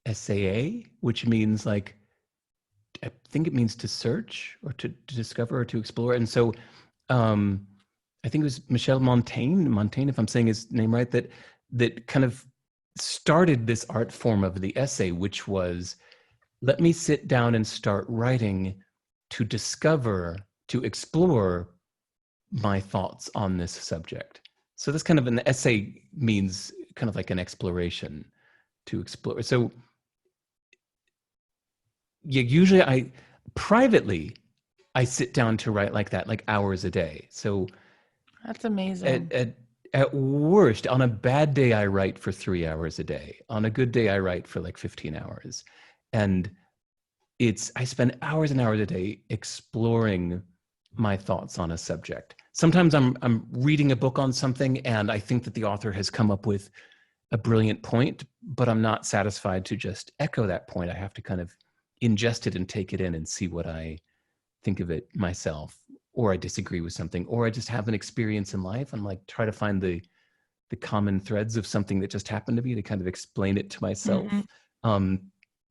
essayer, which means I think it means to search or to discover or to explore. And so I think it was Michel Montaigne, if I'm saying his name right, that kind of started this art form of the essay, which was, let me sit down and start writing to discover, to explore my thoughts on this subject. So that's kind of an essay means kind of like an exploration to explore. So yeah, usually I sit down to write like that, like hours a day. So that's amazing. At worst, on a bad day, I write for 3 hours a day. On a good day, I write for like 15 hours. And I spend hours and hours a day exploring my thoughts on a subject. Sometimes I'm reading a book on something and I think that the author has come up with a brilliant point, but I'm not satisfied to just echo that point. I have to kind of ingest it and take it in and see what I think of it myself, or I disagree with something, or I just have an experience in life. I'm like, try to find the common threads of something that just happened to me to kind of explain it to myself.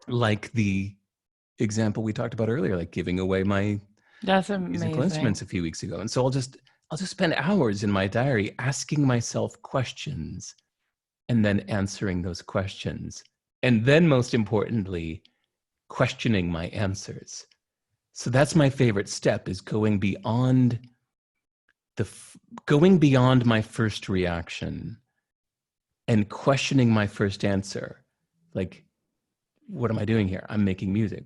Like the example we talked about earlier, like giving away my That's musical amazing. instruments a few weeks ago. And so I'll just spend hours in my diary asking myself questions and then answering those questions. And then most importantly, questioning my answers. So that's my favorite step, is going beyond my first reaction and questioning my first answer. Like, what am I doing here? I'm making music.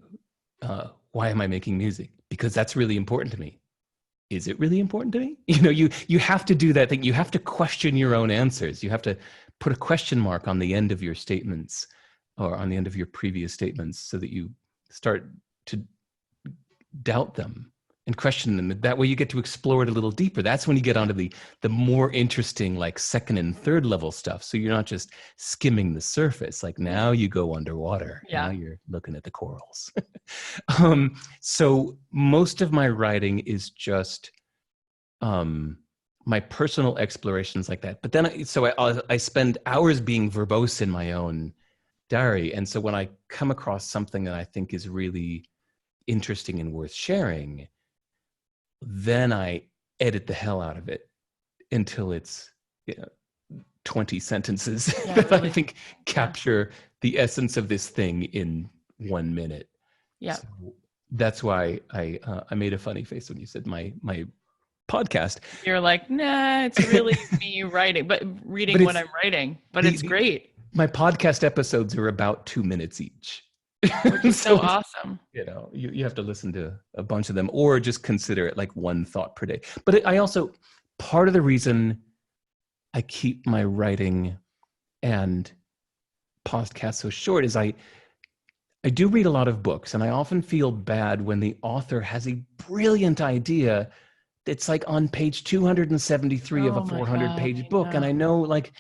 Why am I making music? Because that's really important to me. Is it really important to me? You have to do that thing. You have to question your own answers. You have to put a question mark on the end of your statements, or on the end of your previous statements, so that you start to doubt them and question them. That way you get to explore it a little deeper. That's when you get onto the more interesting, like second and third level stuff. So you're not just skimming the surface. Like now you go underwater. Yeah. Now you're looking at the corals. So most of my writing is just my personal explorations like that. But then I spend hours being verbose in my own diary. And so when I come across something that I think is really interesting and worth sharing, then I edit the hell out of it until it's 20 sentences that really, I think capture the essence of this thing in 1 minute. Yeah. So that's why I made a funny face when you said my podcast. You're like, nah, it's really me writing, but reading what I'm writing. But it's great. My podcast episodes are about 2 minutes each. Which is so awesome. You have to listen to a bunch of them, or just consider it like one thought per day. But I also, part of the reason I keep my writing and podcast so short is I do read a lot of books, and I often feel bad when the author has a brilliant idea that's like on page 273 of a 400-page book. And I know, like,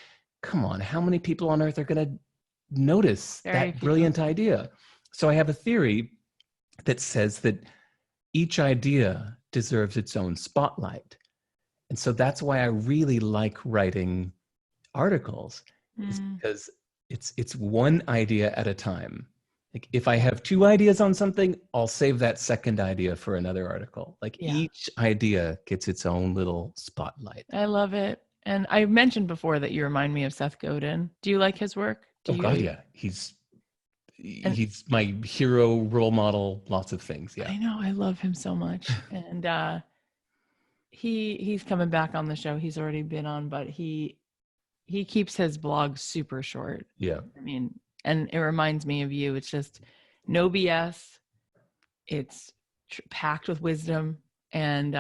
come on, how many people on earth are going to notice that brilliant idea? So I have a theory that says that each idea deserves its own spotlight. And so that's why I really like writing articles, is because it's one idea at a time. Like if I have 2 ideas on something, I'll save that second idea for another article. Like each idea gets its own little spotlight. I love it. And I mentioned before that you remind me of Seth Godin. Do you like his work? God, yeah. He's my hero, role model, lots of things. Yeah. I know. I love him so much. And he's coming back on the show. He's already been on, but he keeps his blog super short. Yeah. I mean, and it reminds me of you. It's just no BS. It's packed with wisdom, and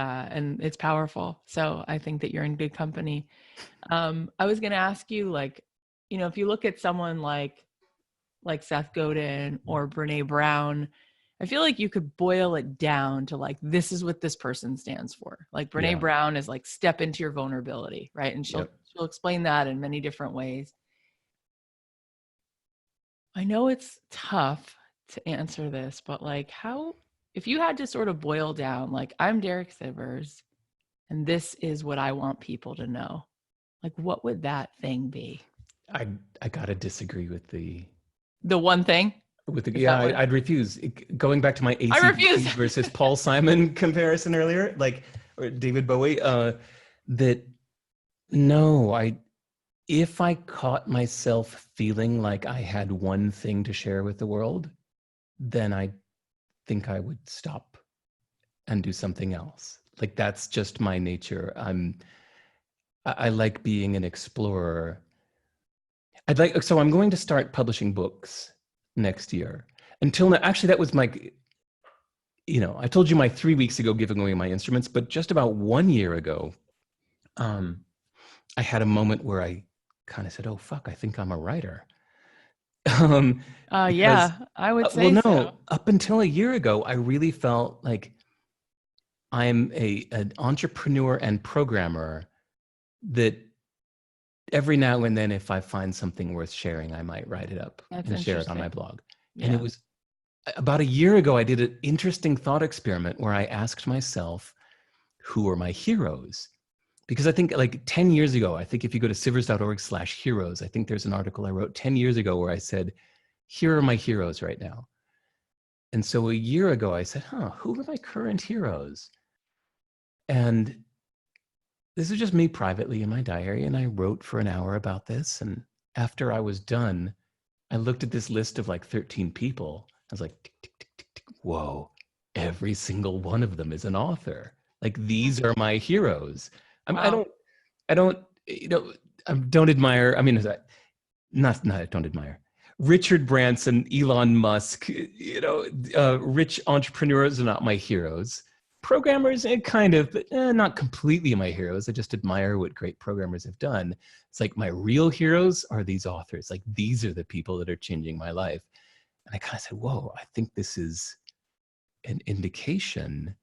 it's powerful. So I think that you're in good company. I was going to ask you, like, if you look at someone like Seth Godin or Brene Brown, I feel like you could boil it down to like, this is what this person stands for. Like Brene Brown is like, step into your vulnerability, right? And she'll explain that in many different ways. I know it's tough to answer this, but like if you had to sort of boil down, like, I'm Derek Sivers and this is what I want people to know, like, what would that thing be? I gotta disagree with the one thing. I'd refuse. Going back to my AC/DC versus Paul Simon comparison earlier, like, or David Bowie, if I caught myself feeling like I had one thing to share with the world, then I think I would stop and do something else. Like, that's just my nature. I like being an explorer. So I'm going to start publishing books next year. Until now, actually, that was my, I told you my 3 weeks ago giving away my instruments, but just about 1 year ago, I had a moment where I kind of said, oh, fuck, I think I'm a writer. Yeah, I would say so. Up until a year ago, I really felt like I'm an entrepreneur and programmer that every now and then, if I find something worth sharing, I might write it up That's and share it on interesting. my blog. Yeah. And it was about a year ago, I did an interesting thought experiment where I asked myself, who are my heroes? Because I think like 10 years ago, I think if you go to sivers.org/heroes, I think there's an article I wrote 10 years ago where I said, here are my heroes right now. And so a year ago, I said, who are my current heroes? And this is just me privately in my diary. And I wrote for an hour about this. And after I was done, I looked at this list of like 13 people. I was like, tick, tick, tick, tick, tick. Whoa, every single one of them is an author. Like, these are my heroes. Wow. I don't, I don't admire, I mean, I don't admire. Richard Branson, Elon Musk, rich entrepreneurs are not my heroes. Programmers, kind of, but not completely my heroes. I just admire what great programmers have done. It's like my real heroes are these authors. Like, these are the people that are changing my life. And I kind of said, whoa, I think this is an indication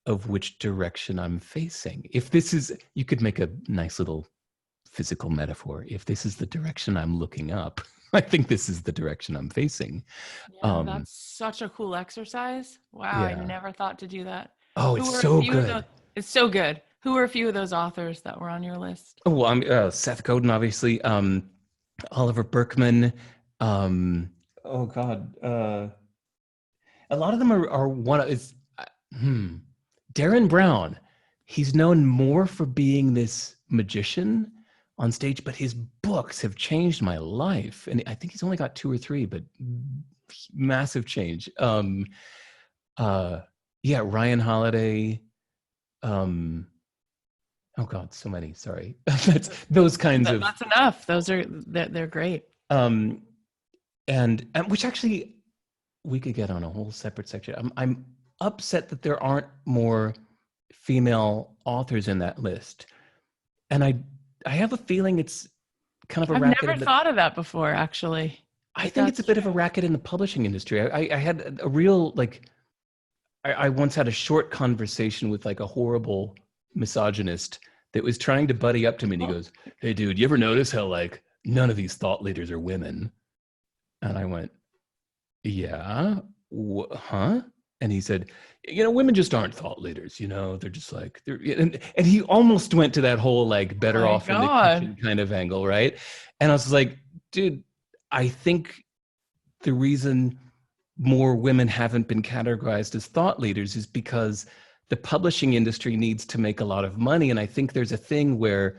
of which direction I'm facing. If this is, you could make a nice little physical metaphor. If this is the direction I'm looking up, I think this is the direction I'm facing. Yeah, that's such a cool exercise. Wow, Yeah. I never thought to do that. Oh, it's so good. It's so good. Who are a few of those authors that were on your list? Oh, well, I'm Seth Godin, obviously. Oliver Berkman. Oh God, a lot of them are one of it's. Darren Brown. He's known more for being this magician on stage, but his books have changed my life. And I think he's only got 2 or 3, but massive change. Ryan Holiday. Oh God, so many. Sorry. That's those kinds of. That's enough. They're great. And which actually we could get on a whole separate section. I'm upset that there aren't more female authors in that list. And I have a feeling it's kind of a racket. I've never thought of that before, actually. I think it's a bit of a racket in the publishing industry. I had a real, like, I once had a short conversation with like a horrible misogynist that was trying to buddy up to me. And he goes, hey dude, you ever notice how like none of these thought leaders are women? And I went, yeah, huh? And he said, women just aren't thought leaders. They're just like, and he almost went to that whole like better off in the kitchen kind of angle, right? And I was like, dude, I think the reason more women haven't been categorized as thought leaders is because the publishing industry needs to make a lot of money. And I think there's a thing where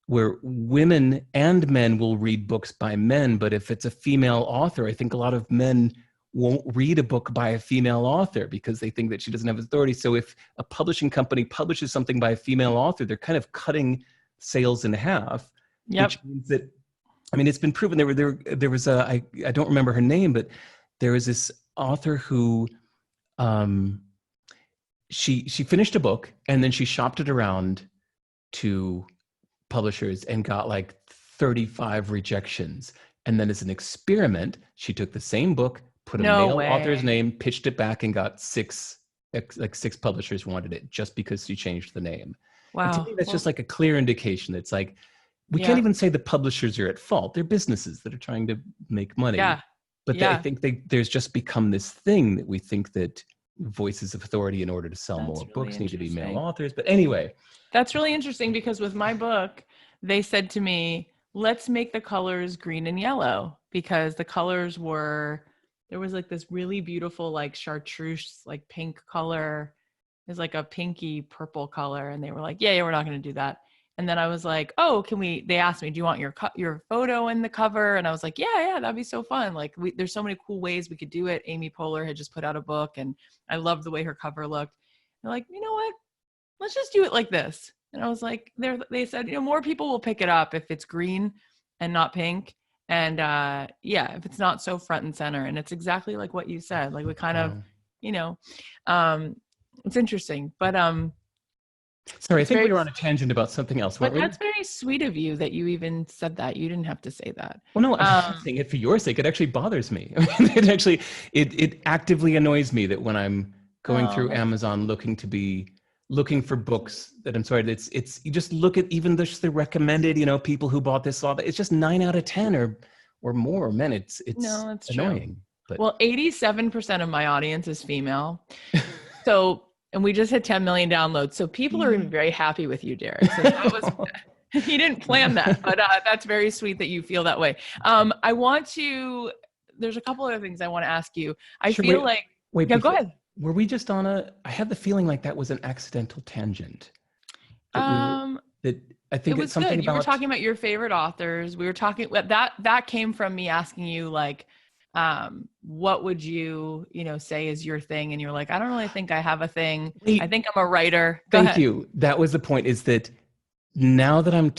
women and men will read books by men, but if it's a female author, I think a lot of men won't read a book by a female author because they think that she doesn't have authority. So if a publishing company publishes something by a female author, they're kind of cutting sales in half. Yep. Which means that, I mean, it's been proven. There was I don't remember her name, but there was this author who she finished a book and then she shopped it around to publishers and got like 35 rejections. And then as an experiment, she took the same book, put a male author's name, pitched it back, and got 6 publishers wanted it just because she changed the name. Wow. And to me, that's just like a clear indication. It's like, we can't even say the publishers are at fault. They're businesses that are trying to make money. Yeah. But I think there's just become this thing that we think that voices of authority in order to sell more books need to be male authors. But anyway. That's really interesting because with my book, they said to me, let's make the colors green and yellow, because the colors there was like this really beautiful, like chartreuse, like pink color. There's like a pinky purple color. And they were like, yeah, we're not going to do that. And then I was like, oh, they asked me, do you want your photo in the cover? And I was like, yeah, that'd be so fun. Like there's so many cool ways we could do it. Amy Poehler had just put out a book and I loved the way her cover looked. They're like, you know what? Let's just do it like this. And I was like, they said, more people will pick it up if it's green and not pink. And if it's not so front and center. And it's exactly like what you said. Like we kind of, it's interesting. But sorry, I think we were on a tangent about something else. But that's very sweet of you that you even said that. You didn't have to say that. Well, no, I'm saying it for your sake. It actually bothers me. it actively annoys me that when I'm going through Amazon looking to be looking for books that I'm sorry, it's you just look at even the recommended, people who bought this law, it's just 9 out of 10 or more men. It's No, that's annoying. true. But Well, 87% of my audience is female. So, and we just hit 10 million downloads. So people are very happy with you, Derek. So that was, he didn't plan that, but that's very sweet that you feel that way. There's a couple other things I want to ask you. I sure, feel like, wait, yeah, go ahead. Were we just on I had the feeling like that was an accidental tangent. That I think it it's was something good. You were about talking about your favorite authors. We were talking that came from me asking you like, what would you say is your thing? And you're like, I don't really think I have a thing. Wait, I think I'm a writer. Go thank ahead. you. That was the point, is that now that I've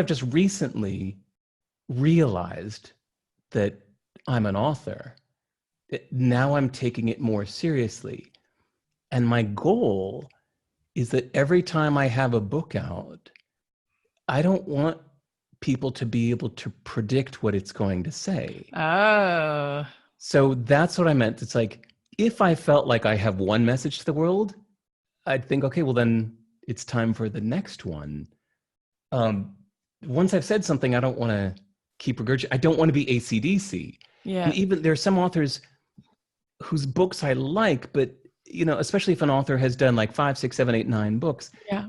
just recently realized that I'm an author, now I'm taking it more seriously. And my goal is that every time I have a book out, I don't want people to be able to predict what it's going to say. Oh. So that's what I meant. It's like, if I felt like I have one message to the world, I'd think, okay, well then it's time for the next one. Once I've said something, I don't want to keep regurgitating. I don't want to be AC/DC. Yeah. And even there are some authors whose books I like, but especially if an author has done like 5, 6, 7, 8, 9 books, Yeah.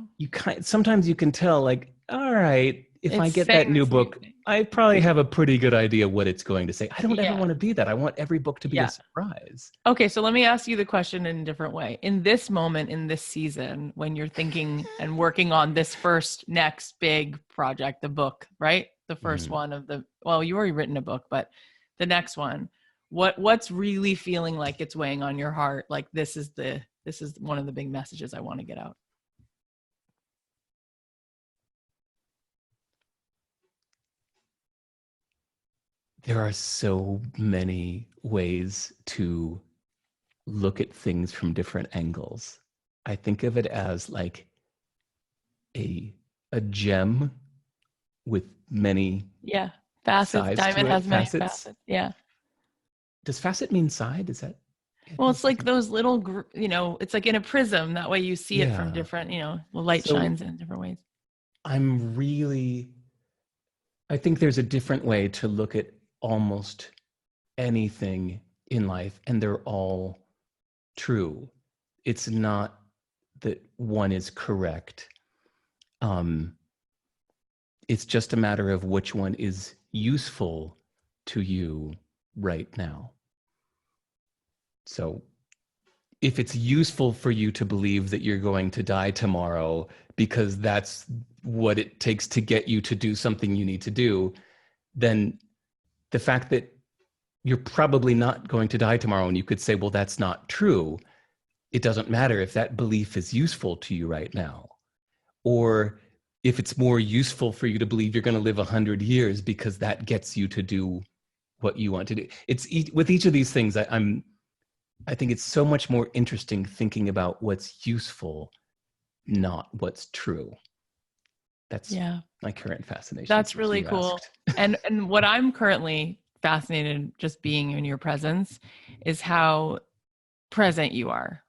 Sometimes you can tell, like, all right, if I get that new book, I probably have a pretty good idea what it's going to say. I don't ever want to be that. I want every book to be a surprise. Okay, so let me ask you the question in a different way. In this moment, in this season, when you're thinking and working on this next big project, the book, right? The first one of you already written a book, but the next one, what's really feeling like it's weighing on your heart? Like this is one of the big messages I want to get out. There are so many ways to look at things from different angles. I think of it as like a gem with many facets. Diamond has many facets. Yeah. Does facet mean side? Is that? Well, it's like those little, it's like in a prism. That way you see it from different, the light shines in different ways. I think there's a different way to look at almost anything in life, and they're all true. It's not that one is correct. It's just a matter of which one is useful to you right now. So if it's useful for you to believe that you're going to die tomorrow because that's what it takes to get you to do something you need to do, then the fact that you're probably not going to die tomorrow, and you could say, well, that's not true. It doesn't matter if that belief is useful to you right now. Or if it's more useful for you to believe you're going to live 100 years because that gets you to do what you want to do. It's with each of these things, I think it's so much more interesting thinking about what's useful, not what's true. That's my current fascination. That's really cool. And what I'm currently fascinated just being in your presence is how present you are.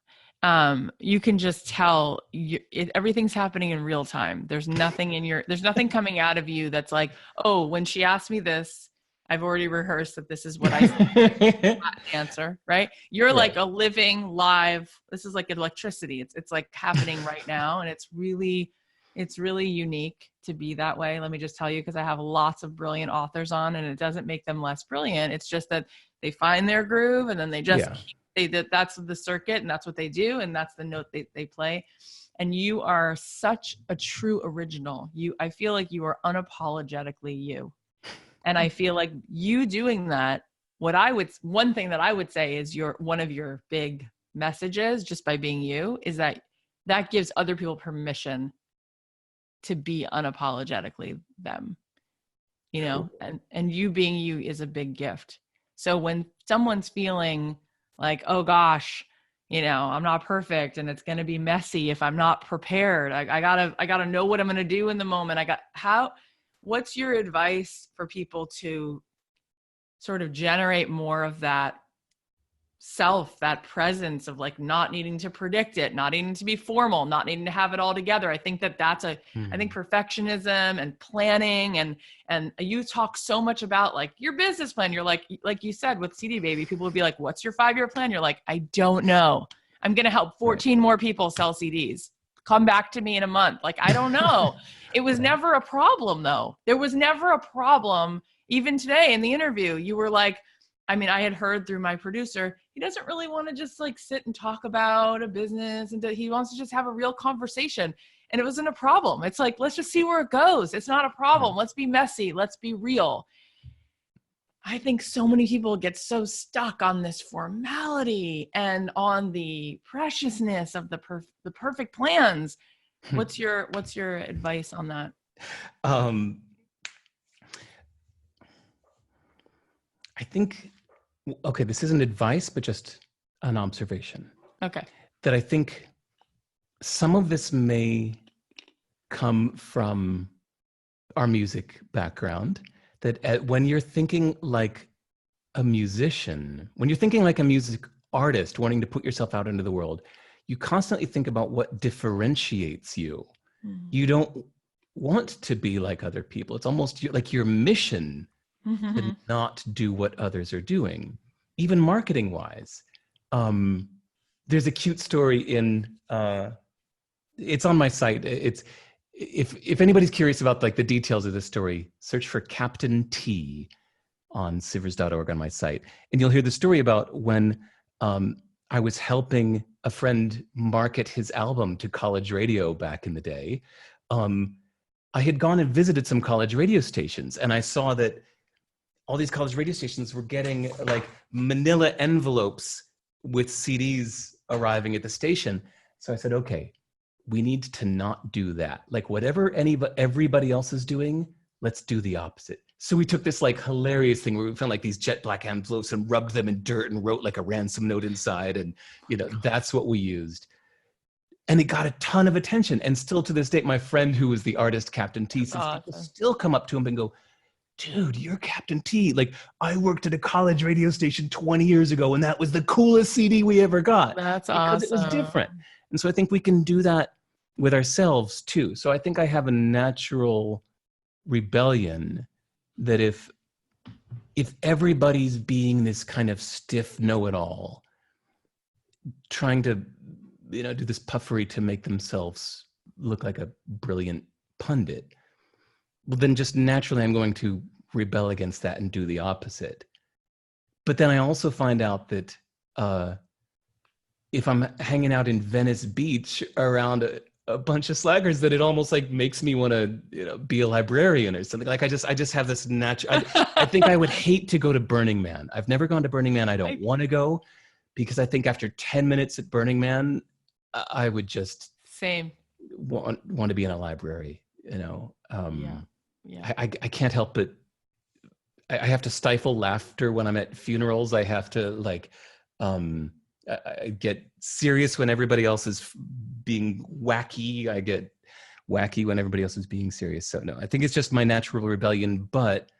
You can just tell everything's happening in real time. There's nothing coming out of you that's like, oh, when she asked me this, I've already rehearsed that this is what I answer, right? You're like a living live, this is like electricity. It's like happening right now. And it's really unique to be that way. Let me just tell you, because I have lots of brilliant authors on, and it doesn't make them less brilliant. It's just that they find their groove, and then they just that's the circuit, and that's what they do, and that's the note they play. And you are such a true original. I feel like you are unapologetically you. And I feel like you doing that, one thing that I would say is one of your big messages, just by being you, is that gives other people permission to be unapologetically them, and you being you is a big gift. So when someone's feeling like, oh gosh, I'm not perfect and it's going to be messy if I'm not prepared. I gotta know what I'm going to do in the moment. What's your advice for people to sort of generate more of that self, that presence of like not needing to predict it, not needing to be formal, not needing to have it all together. I think that's I think perfectionism and planning and you talk so much about like your business plan. You're like you said with CD Baby, people would be like, what's your 5-year plan? You're like, I don't know. I'm going to help 14 more people sell CDs. Come back to me in a month. Like, I don't know. It was never a problem though. There was never a problem. Even today in the interview, you were like, I mean, I had heard through my producer, he doesn't really want to just like sit and talk about a business, and he wants to just have a real conversation. And it wasn't a problem. It's like, let's just see where it goes. It's not a problem. Let's be messy. Let's be real. I think so many people get so stuck on this formality and on the preciousness of the perfect plans. What's your advice on that? I think, okay, this isn't advice, but just an observation. Okay. That I think some of this may come from our music background, that when you're thinking like a musician, when you're thinking like a music artist wanting to put yourself out into the world, you constantly think about what differentiates you. Mm-hmm. You don't want to be like other people. It's almost like your mission to not do what others are doing, even marketing wise. There's a cute story in, it's on my site. It's, if anybody's curious about like the details of this story, search for Captain T on Sivers.org on my site. And you'll hear the story about when I was helping a friend market his album to college radio back in the day. I had gone and visited some college radio stations, and I saw that all these college radio stations were getting like manila envelopes with CDs arriving at the station. So I said, okay, we need to not do that. Like whatever everybody else is doing, let's do the opposite. So we took this like hilarious thing where we found like these jet black envelopes and rubbed them in dirt and wrote like a ransom note inside. And, you know, that's what we used. And it got a ton of attention. And still to this day, my friend who was the artist, Captain T, says people still come up to him and go, dude, you're Captain T. Like, I worked at a college radio station 20 years ago, and that was the coolest CD we ever got. That's because awesome. It was different. And so I think we can do that with ourselves too. So I think I have a natural rebellion that if everybody's being this kind of stiff know-it-all, trying to, you know, do this puffery to make themselves look like a brilliant pundit, well, then just naturally I'm going to rebel against that and do the opposite. But then I also find out that if I'm hanging out in Venice Beach around a bunch of slackers, that it almost like makes me want to, you know, be a librarian or something. Like I just have this natural, I think I would hate to go to Burning Man. I've never gone to Burning Man. I don't want to go because I think after 10 minutes at Burning Man, I would just want to be in a library, you know? Yeah. I can't help but I have to stifle laughter when I'm at funerals. I have to like, I get serious when everybody else is being wacky. I get wacky when everybody else is being serious. So no, I think it's just my natural rebellion. But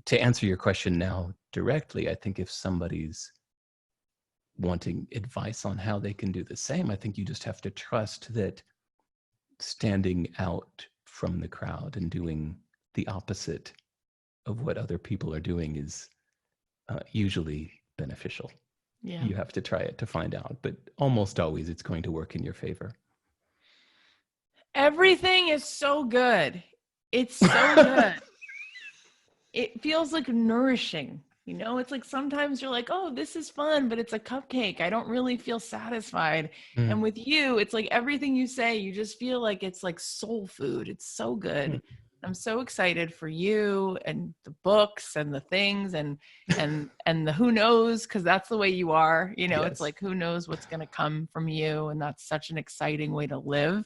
to answer your question now directly, I think if somebody's wanting advice on how they can do the same, I think you just have to trust that standing out from the crowd and doing the opposite of what other people are doing is usually beneficial. Yeah. You have to try it to find out, but almost always it's going to work in your favor. Everything is so good. It's so good. It feels like nourishing. You know, it's like sometimes you're like, oh, this is fun, but it's a cupcake. I don't really feel satisfied. And with you, it's like everything you say, you just feel like it's like soul food. It's so good. I'm so excited for you and the books and the things and the who knows, because that's the way you are. You know, yes. It's like who knows what's going to come from you. And that's such an exciting way to live.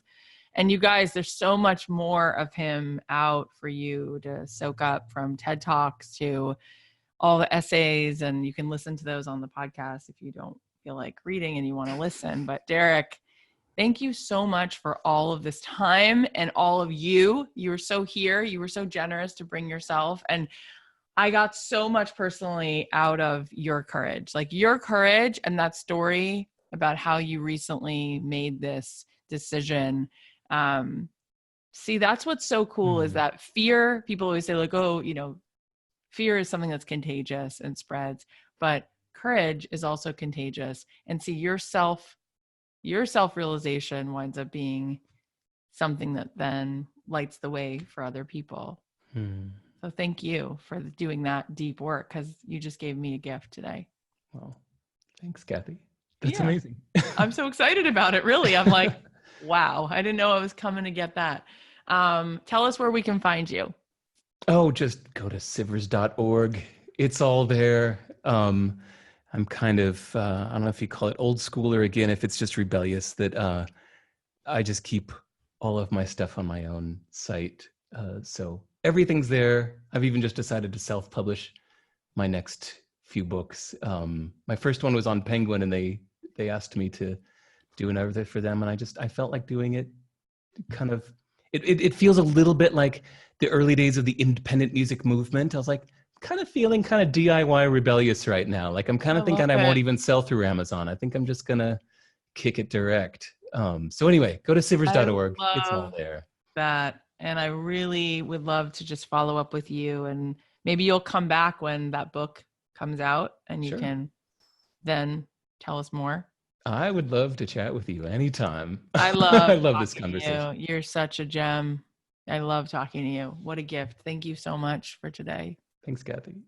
And you guys, there's so much more of him out for you to soak up, from TED Talks to all the essays. And you can listen to those on the podcast if you don't feel like reading and you want to listen. But Derek, thank you so much for all of this time and all of you. You were so here. You were so generous to bring yourself. And I got so much personally out of your courage, like your courage and that story about how you recently made this decision. See, that's what's so cool is that fear, people always say like, oh, fear is something that's contagious and spreads, but courage is also contagious. And see, your self-realization winds up being something that then lights the way for other people. So thank you for doing that deep work, because you just gave me a gift today. Well, thanks, Kathy. That's amazing. I'm so excited about it. Really. I'm like, wow, I didn't know I was coming to get that. Tell us where we can find you. Oh, just go to sivers.org. It's all there. I'm kind of, I don't know if you call it old school or again, if it's just rebellious, that I just keep all of my stuff on my own site. So everything's there. I've even just decided to self-publish my next few books. My first one was on Penguin, and they asked me to do another for them, and I felt like doing it. Kind of, it feels a little bit like the early days of the independent music movement. I was like, kind of feeling kind of DIY rebellious right now. Like I'm kind of thinking I won't even sell through Amazon. I think I'm just gonna kick it direct. So anyway, go to sivers.org. It's all there. That, and I really would love to just follow up with you, and maybe you'll come back when that book comes out and you can then tell us more. I would love to chat with you anytime. I love this conversation. You're such a gem. I love talking to you. What a gift. Thank you so much for today. Thanks, Kathy.